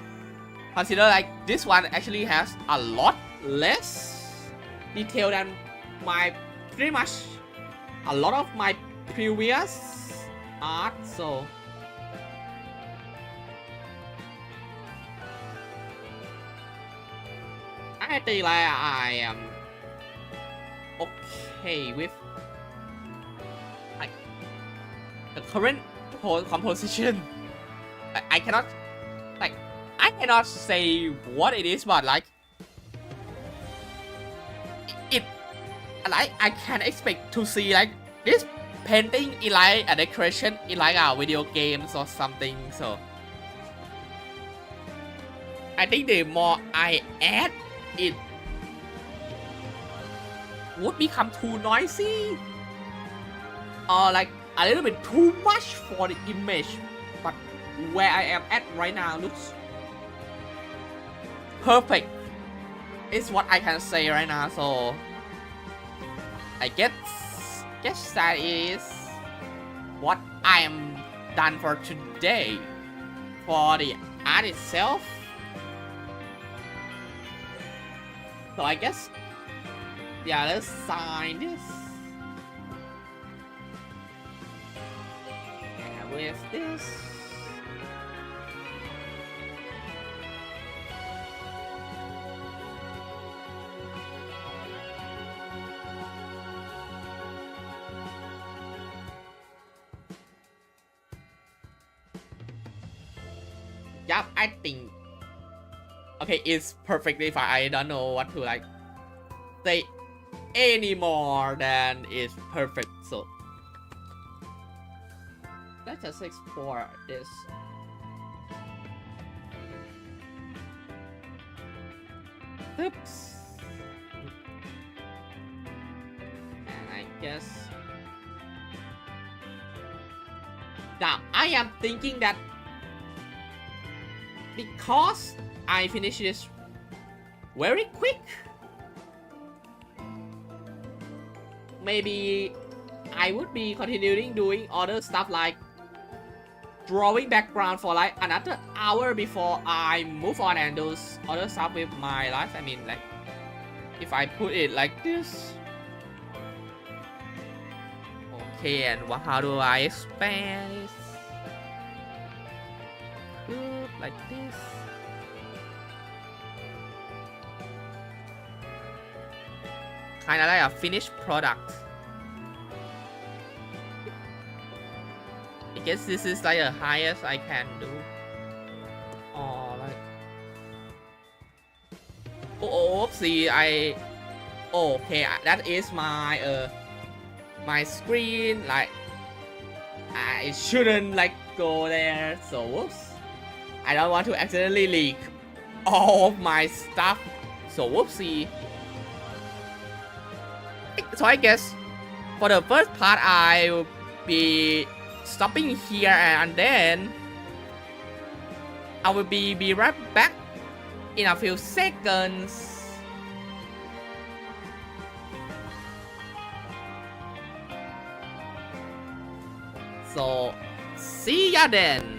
consider like this one actually has a lot less detail than my pretty much a lot of my previous art. So I think like I am okay with like the current composition. I cannot like I cannot say what it is, but like it like I can expect to see like this painting in like a decoration in like a video games or something. So I think the more I add it would become too noisy or like a little bit too much for the image. But where I am at right now looks perfect is what I can say right now. So I guess that is what I am done for today for the art itself. So I guess yeah, let's sign this. And with this, yep, I think okay, it's perfectly fine. I don't know what to like say any more than it's perfect. So let's just explore this. Oops. And I guess now I am thinking that because I finished this very quick, maybe I would be continuing doing other stuff like drawing background for like another hour before I move on and do other stuff with my life. I mean like if I put it like this. Okay, and how do I expand this? Good, like this. Kind of like a finished product. I guess this is like the highest I can do. Or like, oh, oopsie, okay, that is my my screen. Like, I shouldn't like go there. So whoops, I don't want to accidentally leak all of my stuff. So whoopsie. So I guess for the first part I will be stopping here and then I will be right back in a few seconds. So see ya then.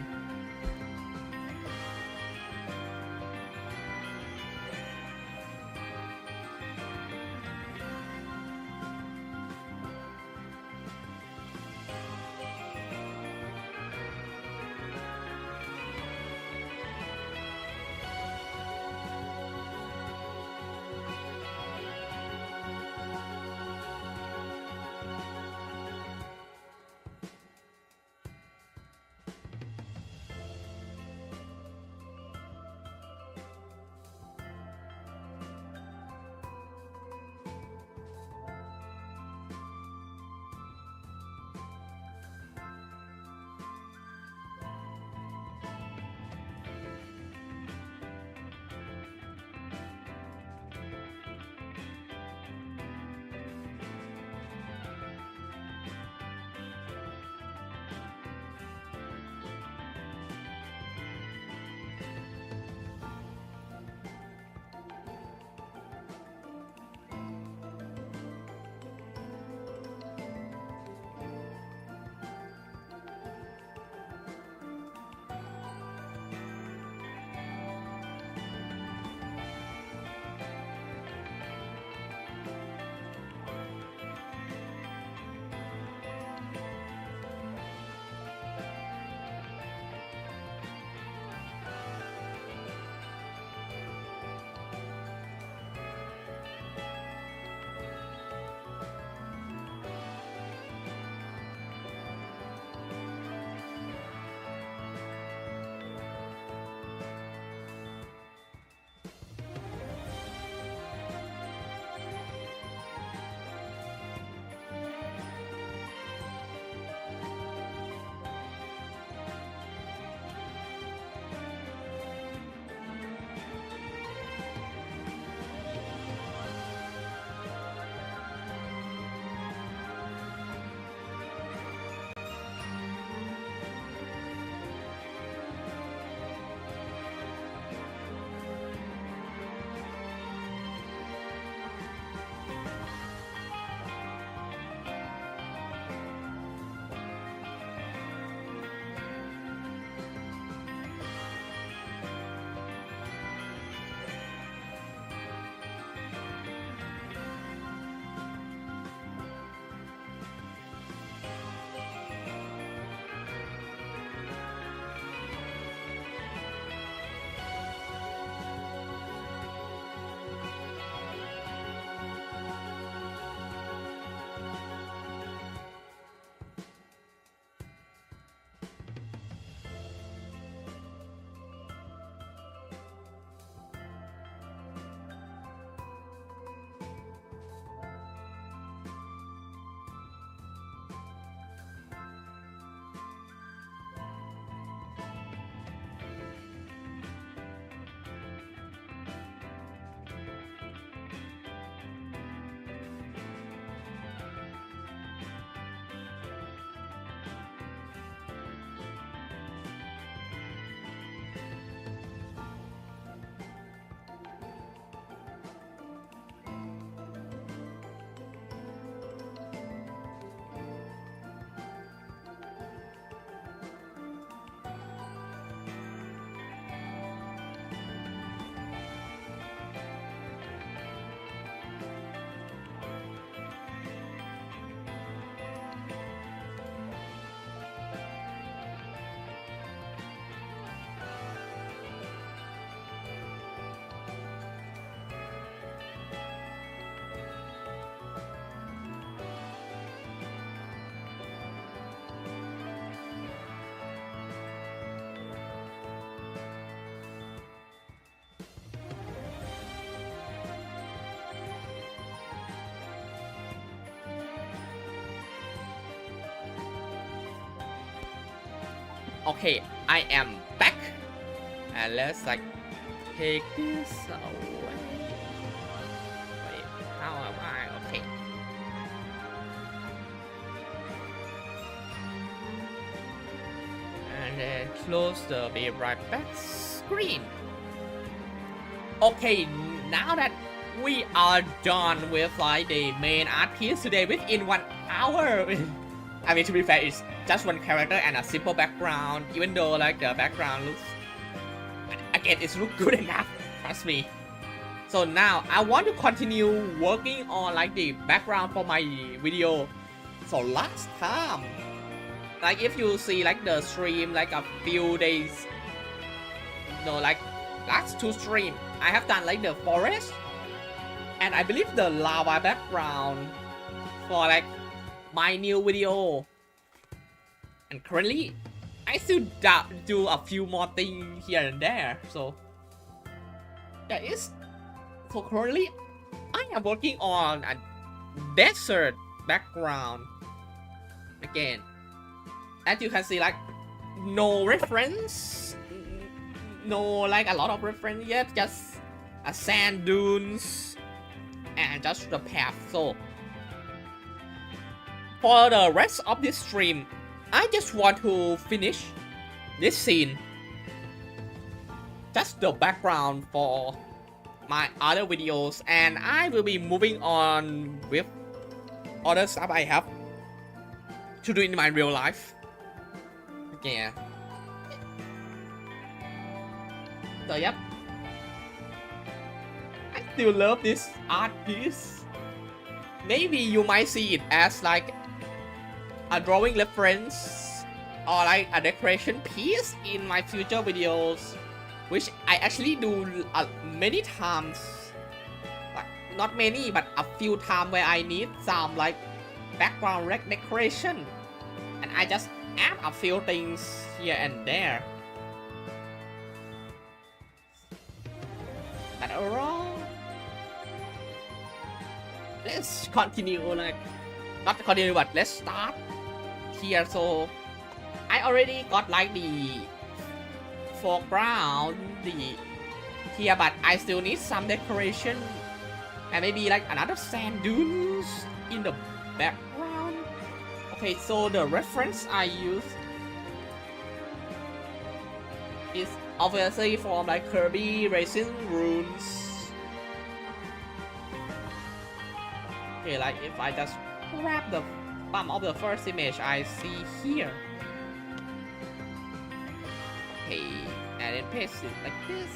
Okay, I am back. And let's like take this away. Wait, how am I? Okay. And then close the Be Right Back screen. Okay, now that we are done with like the main art piece today within 1 hour. I mean, to be fair, it's just one character and a simple background, even though like the background looks, again, it's look good enough, trust me. So now I want to continue working on like the background for my video. So last time, like if you see like the stream like a few days, no, like last 2 stream, I have done like the forest, and I believe the lava background for like my new video. And currently, I still do a few more things here and there. So that is. So currently, I am working on a desert background. Again, as you can see, like no reference, no like a lot of reference yet, just a sand dunes and just the path. So for the rest of this stream, I just want to finish this scene, just the background for my other videos, and I will be moving on with other stuff I have to do in my real life. Yeah. So yep, I still love this art piece. Maybe you might see it as like a drawing reference or like a decoration piece in my future videos, which I actually do many times. Like, not many, but a few times where I need some like background decoration, and I just add a few things here and there. But overall, let's continue, like not continue, but let's start here. So I already got like the foreground here, but I still need some decoration and maybe like another sand dunes in the background. Okay, so the reference I use is obviously from like Kirby Racing Runes. Okay, like if I just grab the bump of the first image I see here. Okay, and then paste it like this.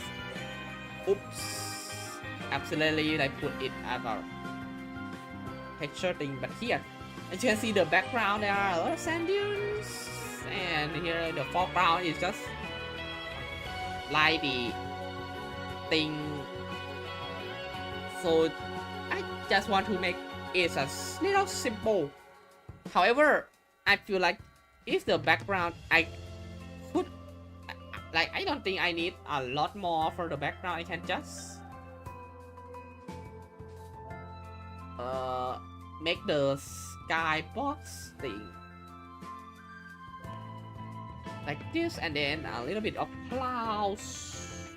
Oops, absolutely, I put it as a texture thing, but here, as you can see the background, there are a lot of sand dunes, and here the foreground is just like the thing. So I just want to make it a little simple. However, I feel like if the background I could, like, I don't think I need a lot more for the background. I can just make the skybox thing like this, and then a little bit of clouds.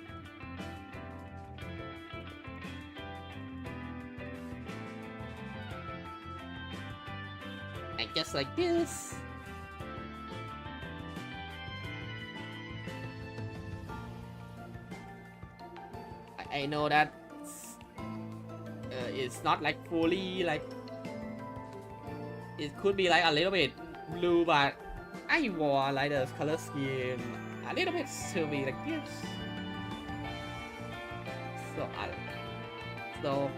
And just like this. I know that it's not like fully like, it could be like a little bit blue, but I want like the color scheme a little bit to be like this. So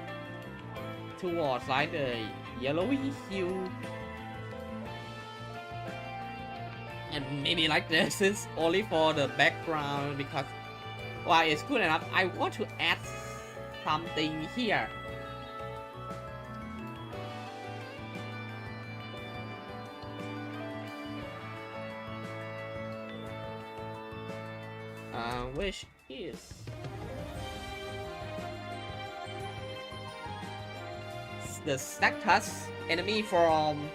towards like the yellowy hue, and maybe like this is only for the background because while it's good enough, I want to add something here. Which is the Stactus enemy from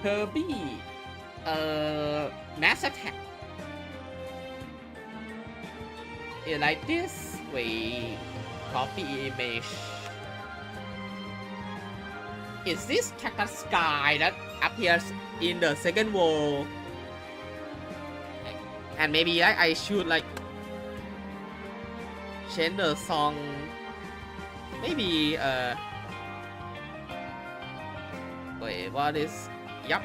Kirby Mass Attack like this. We copy image. Is this cactus sky that appears in the second wall? And maybe I should like change the song. Maybe wait, what is? Yup.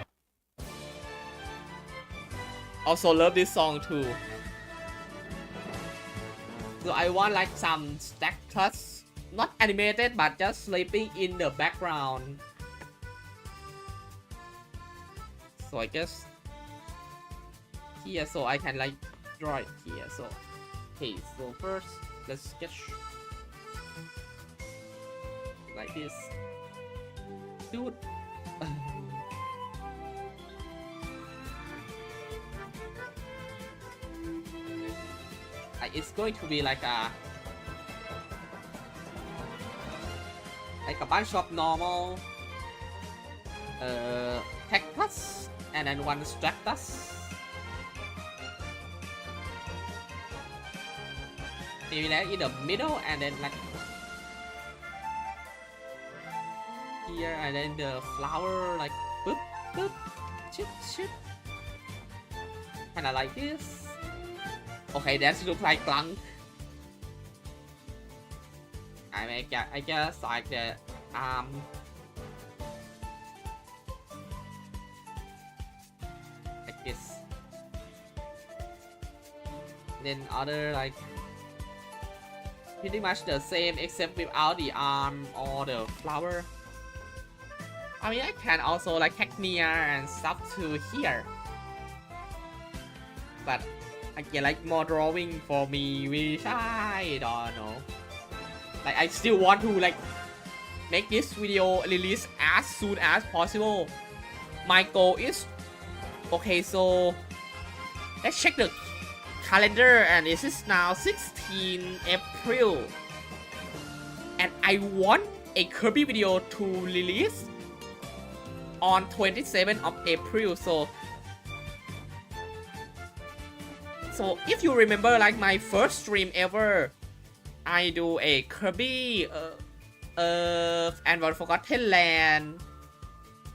Also love this song too. So I want like some statues, not animated but just sleeping in the background. So I guess here, so I can like draw it here. So okay, so first let's sketch like this, dude. It's going to be like a bunch of normal cactus and then one stratus. Maybe like in the middle and then like here and then the flower like boop boop chip chip, kinda like this. Okay, that looks like Glunk. I guess like the like this. Then other like pretty much the same except without the arm or the flower. I mean, I can also like cacnea and stuff to here, but I get like more drawing for me, which I don't know. Like I still want to like make this video release as soon as possible. My goal is okay. So let's check the calendar, and this is now 16 April, and I want a Kirby video to release on 27th of April. So if you remember like my first stream ever, I do a Kirby and One Forgotten Land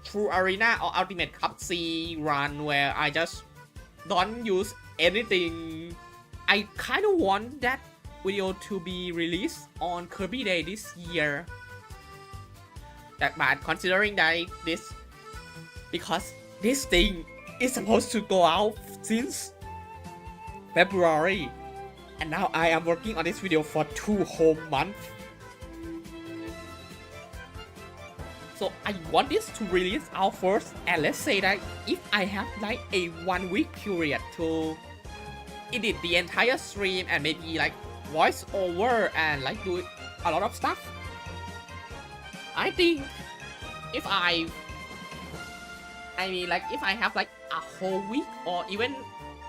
True Arena or Ultimate Cup C run where I just don't use anything. I kind of want that video to be released on Kirby Day this year. But considering that this, because this thing is supposed to go out since February, and now I am working on this video for 2 whole months. So I want this to release out first, and let's say that if I have like a 1 week period to edit the entire stream and maybe like voice over and like do a lot of stuff, I think if I mean like if I have like a whole week or even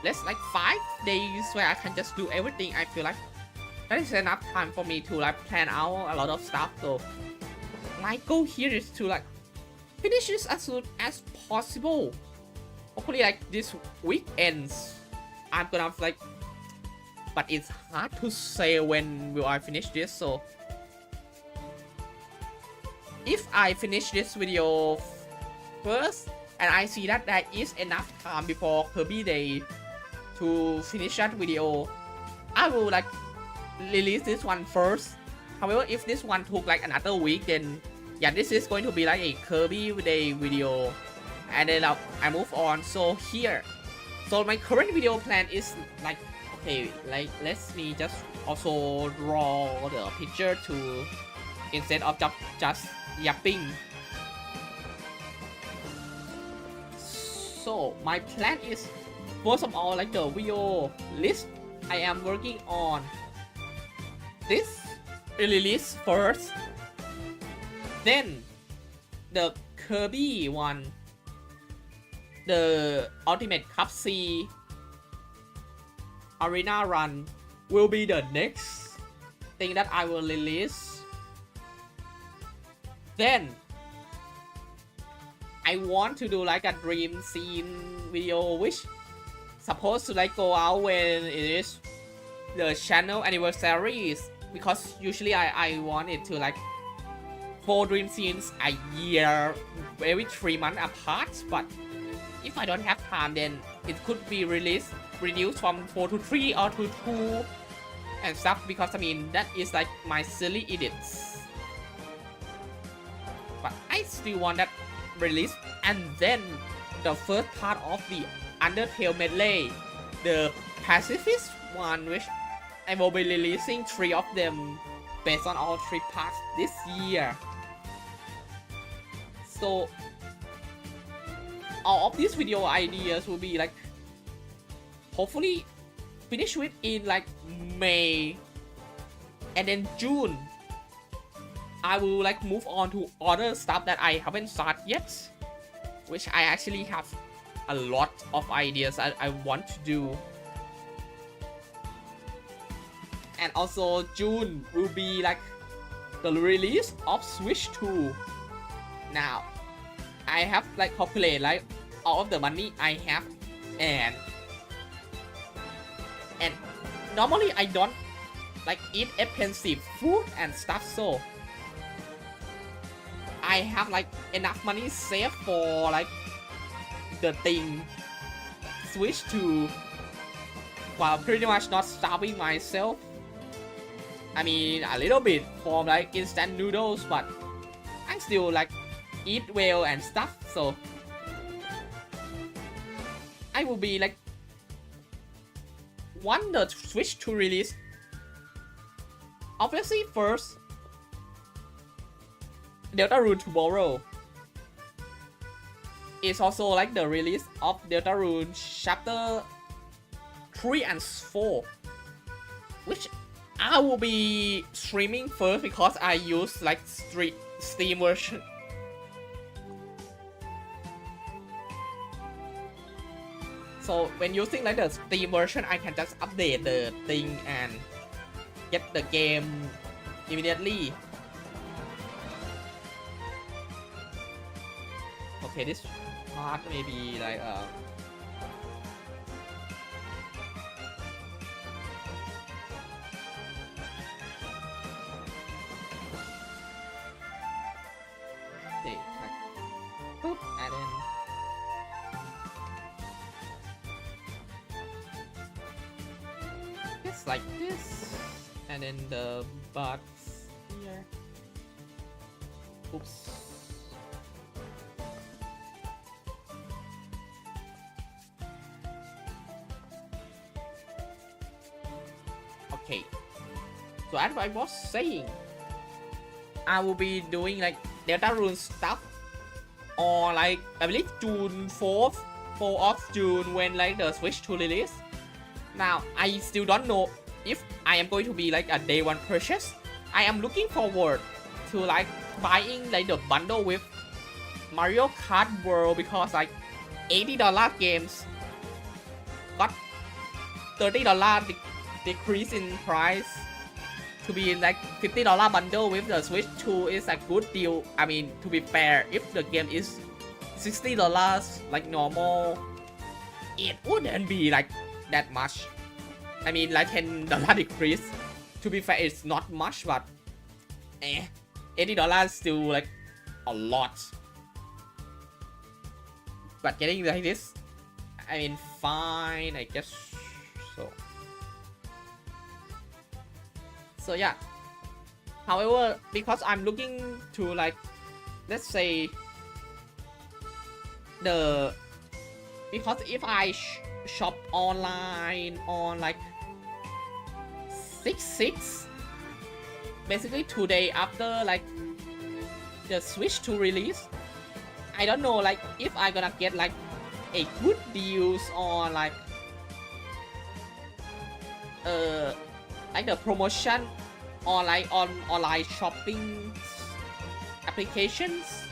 less like 5 days where I can just do everything, I feel like that is enough time for me to like plan out a lot of stuff. So my goal here is to like finish this as soon as possible. Hopefully like this week ends, I'm gonna like, but it's hard to say when will I finish this. So if I finish this video first and I see that there is enough time before Kirby Day to finish that video, I will like release this one first. However, if this one took like another week, then yeah, this is going to be like a Kirby Day video, and then I move on. So here, so my current video plan is like, okay, like let me just also draw the picture to instead of just yapping. So my plan is, first of all, like the video list I am working on, this release first, then the Kirby one, the Ultimate Cup C Arena run will be the next thing that I will release. Then I want to do like a dream scene video, which supposed to like go out when it is the channel anniversaries, because usually I want it to like 4 dream scenes a year, every 3 months apart, but if I don't have time, then it could be released reduced from 4 to 3 or to 2 and stuff, because I mean that is like my silly edits, but I still want that released. And then the first part of the Undertale medley, the pacifist one, which I will be releasing 3 of them based on all 3 parts this year. So all of these video ideas will be like hopefully finish with in like May, and then June I will like move on to other stuff that I haven't started yet, which I actually have a lot of ideas I want to do. And also June will be like the release of Switch 2. Now I have like calculated like all of the money I have, and normally I don't like eat expensive food and stuff, so I have like enough money saved for like the thing Switch 2, while pretty much not starving myself. I mean a little bit from like instant noodles, but I still like eat well and stuff, so I will be like want the Switch to release. Obviously first Deltarune tomorrow is also like the release of Deltarune chapter 3 and 4, which I will be streaming first because I use like Steam version. So when using like the Steam version, I can just update the thing and get the game immediately. Okay, this part may be like okay, like, boop, and then it's like this, and then the butts here. Oops. Okay, so as I was saying, I will be doing like Deltarune stuff on like I believe June 4th, 4th of June, when like the Switch 2 release. Now I still don't know if I am going to be like a day one purchase. I am looking forward to like buying like the bundle with Mario Kart World, because like $80 games got $30 decrease in price. To be in like $50 bundle with the Switch 2 is a good deal. I mean, to be fair, if the game is $60 like normal, it wouldn't be like that much. I mean like $10 decrease. To be fair, it's not much, but $80 still like a lot. But getting like this, I mean fine, I guess so. So yeah, however, because I'm looking to like, let's say because if I shop online on like 6/6, basically 2 days after like the Switch 2 release, I don't know like if I gonna get like a good deals on like the promotion or like on online shopping applications.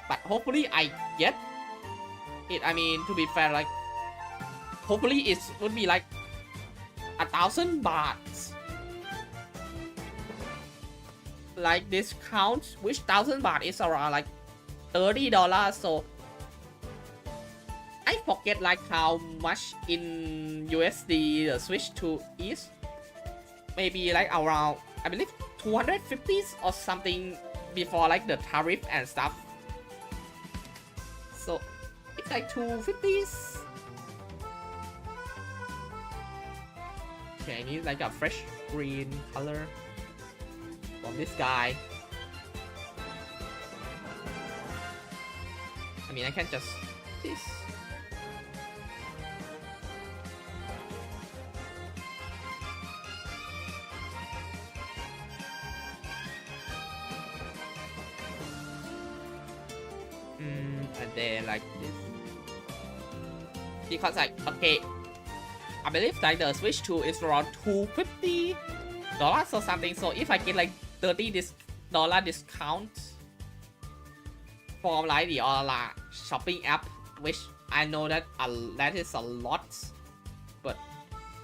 But hopefully I get it. I mean, to be fair, like hopefully it would be like 1,000 baht like discount, which 1,000 baht is around like $30. So I forget like how much in USD the Switch 2 is. Maybe like around, I believe 250s or something before like the tariff and stuff. So it's like 250s. Okay, I need like a fresh green color from this guy. I mean, I can just this. And then like this. Because like, okay, I believe like the Switch 2 is around $250 or something. So if I get like $30 discount from like the online shopping app, which I know that that is a lot, but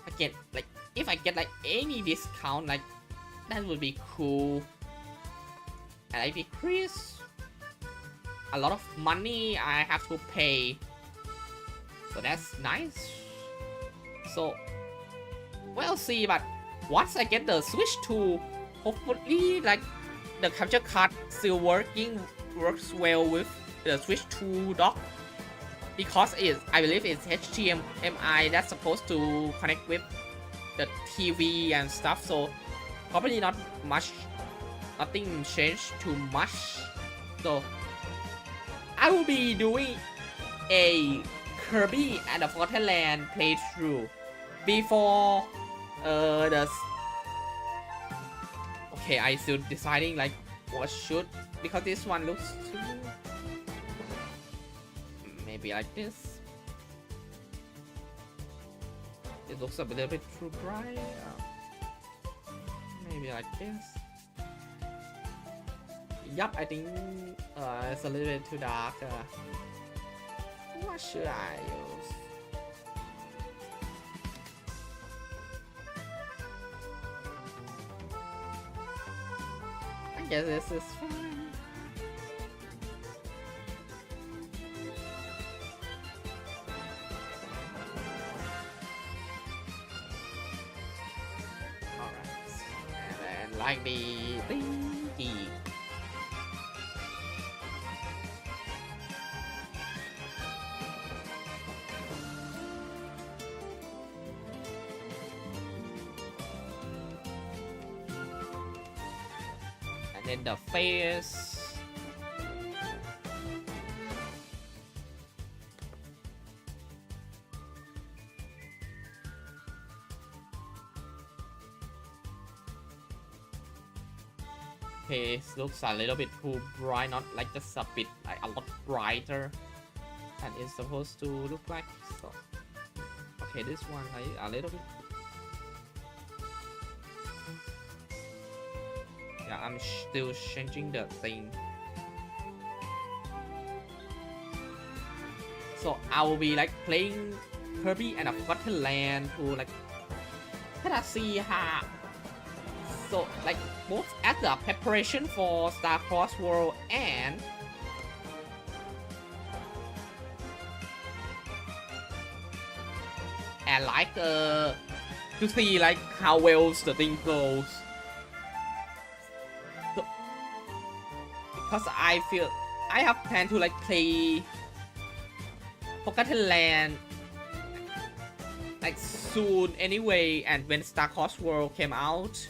again, like if I get like any discount, like that would be cool, and I decrease a lot of money I have to pay, so that's nice. So we'll see, but once I get the Switch 2, hopefully like the capture card still works well with the Switch 2 dock, because I believe it's HDMI that's supposed to connect with the TV and stuff, so probably nothing changed too much. So I will be doing a Kirby and the Forgotten Land playthrough before the. Okay, I still deciding like what should, because this one looks too, maybe like this. It looks a little bit too bright. Maybe like this. Yup, I think it's a little bit too dark. What should I use? I guess this is fine. Alright, and then like the thingy. And then the face. Face looks a little bit too bright, not like just a bit, like a lot brighter than it's supposed to look like. So okay, this one like a little bit. Yeah, I'm still changing the thing. So I will be like playing Kirby and the Forgotten Land to like kind of see how. So like both as the preparation for Star Cross World and like to see like how well the thing goes. Because I feel I have planned to like play Forgotten Land like soon anyway, and when Star Cross World came out,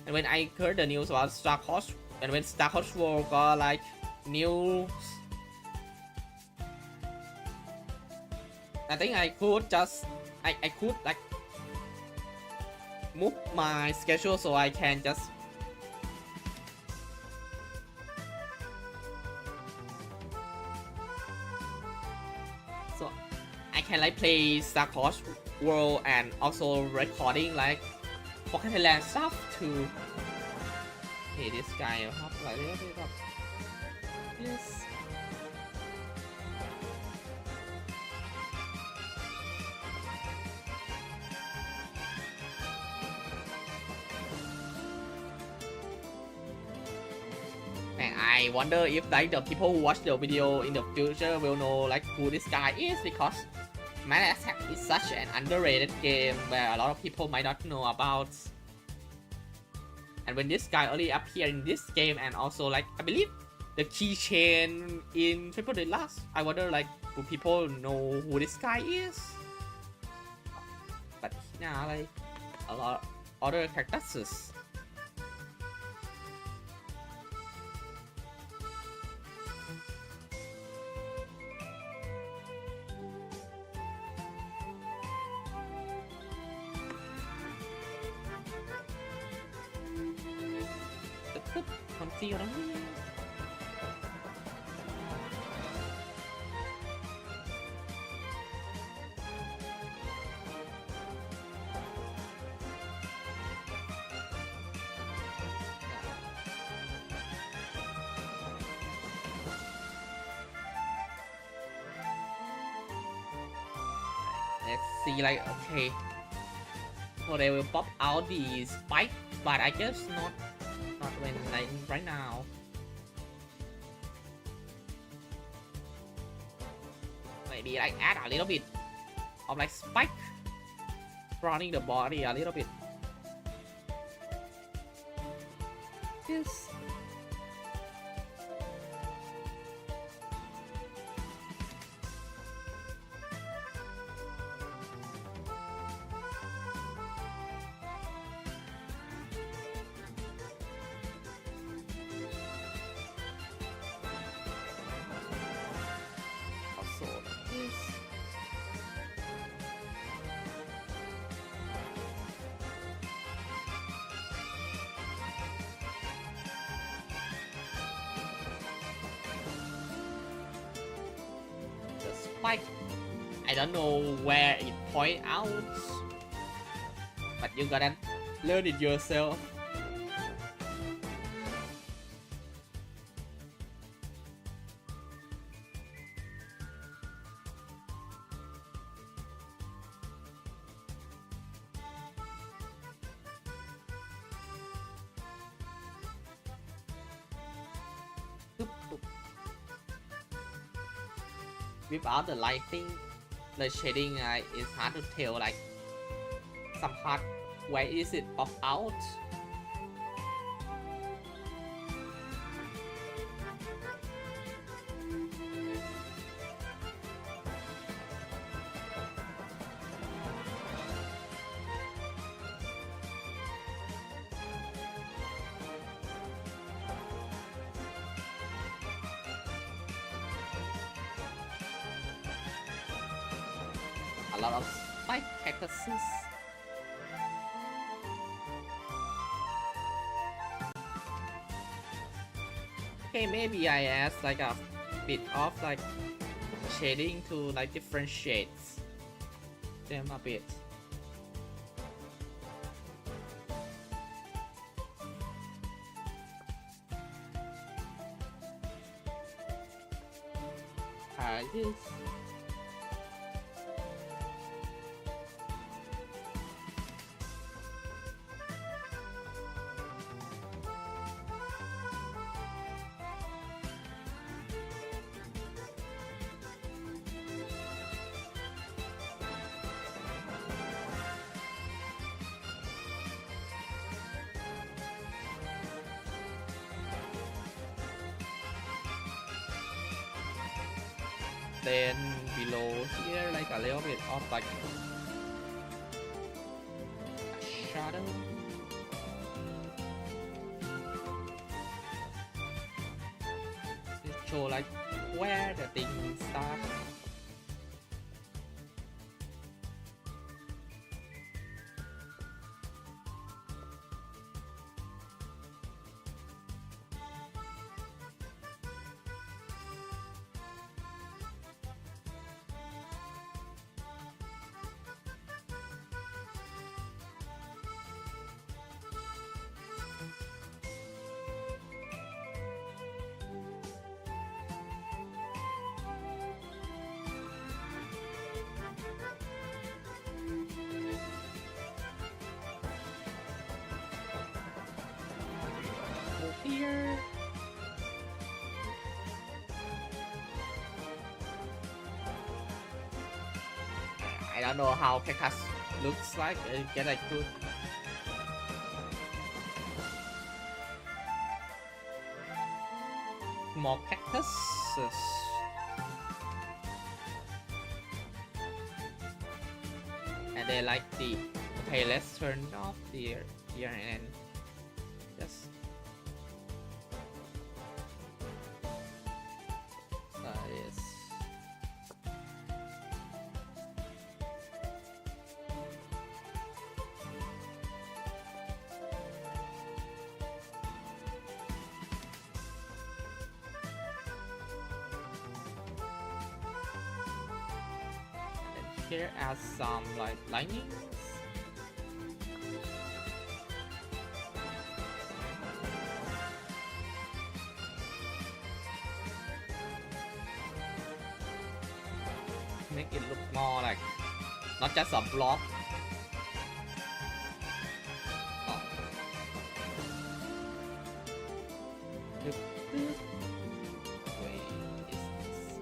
and when I heard the news about Star Cross, and when Star Cross World got like news, I think I could just I could like move my schedule so I can just like play Star Cross World and also recording like Forgotten Land stuff too. Hey, this guy have like a little bit of this. And I wonder if like the people who watch the video in the future will know like who this guy is, because Mass Attack is such an underrated game where a lot of people might not know about. And when this guy only appeared in this game, and also like I believe the keychain in Triple Deluxe, I wonder like do people know who this guy is? But yeah, like a lot of other characters. Không tiêu đó. Let's see, like, okay, so they will pop out the spike, but I guess not when like right now. Maybe like add a little bit of like spike running the body a little bit. Yes. Spike. I don't know where it point out, but you gotta learn it yourself. Without the lighting, the shading is hard to tell like some part where is it pop out. A lot of spike cactuses. Okay, maybe I add like a bit of like shading to like differentiate them a bit. This. Then below here like a little bit of like a shadow. It show like where the thing starts. don't know how cactus looks like. I guess I could. More cactuses. And they like the. Okay, let's turn off the here and just. Yes. Here are some like linings. Make it look more like not just a block. Oh. Wait, is this?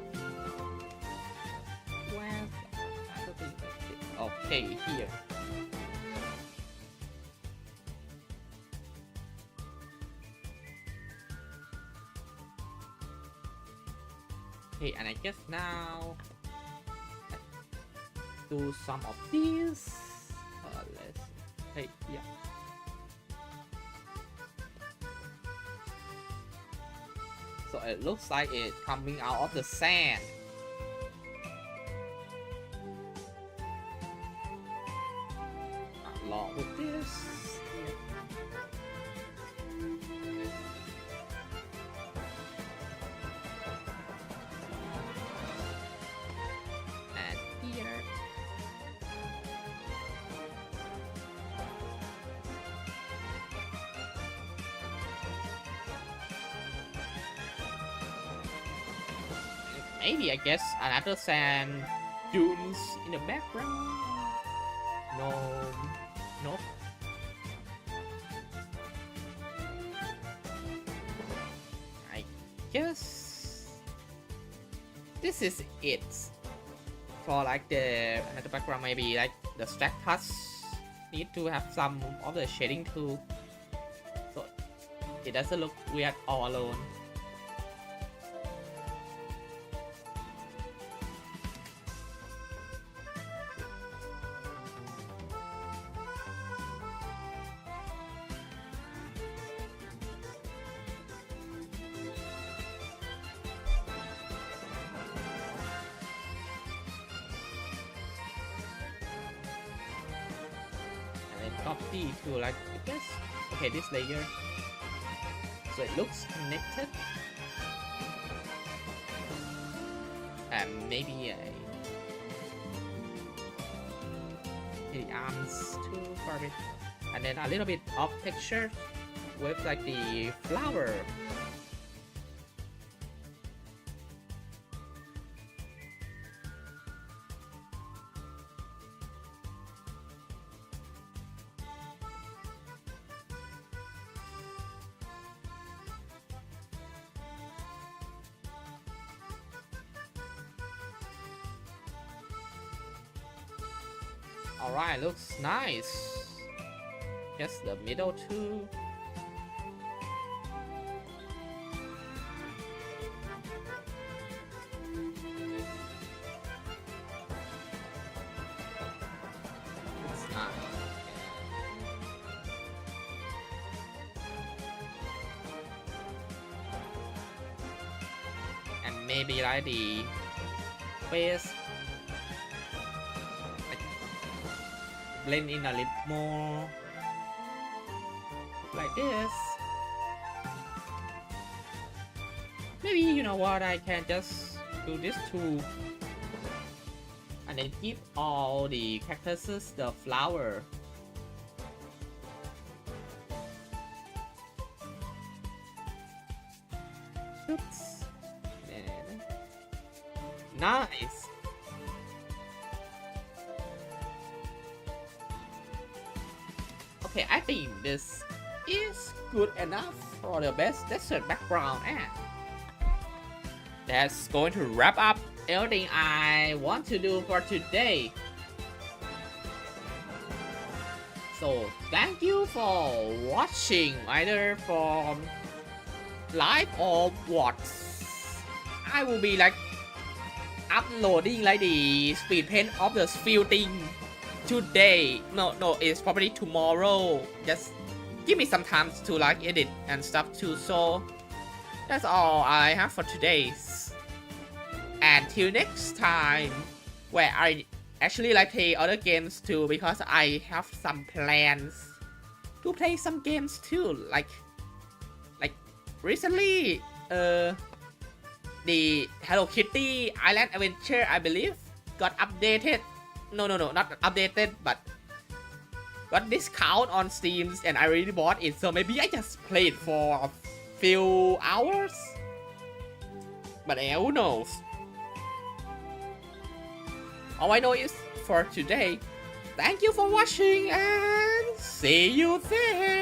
Where? Okay, here. Okay, and I guess now do some of these. Let's hey yeah. So it looks like it coming out of the sand. Along with this. And here. Maybe I guess another sand dunes in the background. No, nope. I guess this is it for like the another background. Maybe like the stack parts need to have some of the shading too, so it doesn't look weird all alone. Copy to like I guess okay this layer so it looks connected and maybe the arms too for a bit and then a little bit of texture with like the flower. Alright, looks nice. Guess the middle too. Looks nice. And maybe like the face. Blend in a little more like this. Maybe you know what, I can just do this too and then give all the cactuses the flower. Oops. Nice. Okay, I think this is good enough for the best desert background, and that's going to wrap up everything I want to do for today. So thank you for watching either from live or what. I will be like uploading like the speed paint of the field thing today. No, it's probably tomorrow. Just give me some time to like edit and stuff too. So that's all I have for today. Until next time, where I actually like play other games too, because I have some plans to play some games too. Like recently, the Hello Kitty Island Adventure, I believe, got updated. No, not updated, but got discount on Steam, and I already bought it. So maybe I just play it for a few hours. But who knows? All I know is for today, thank you for watching and see you there.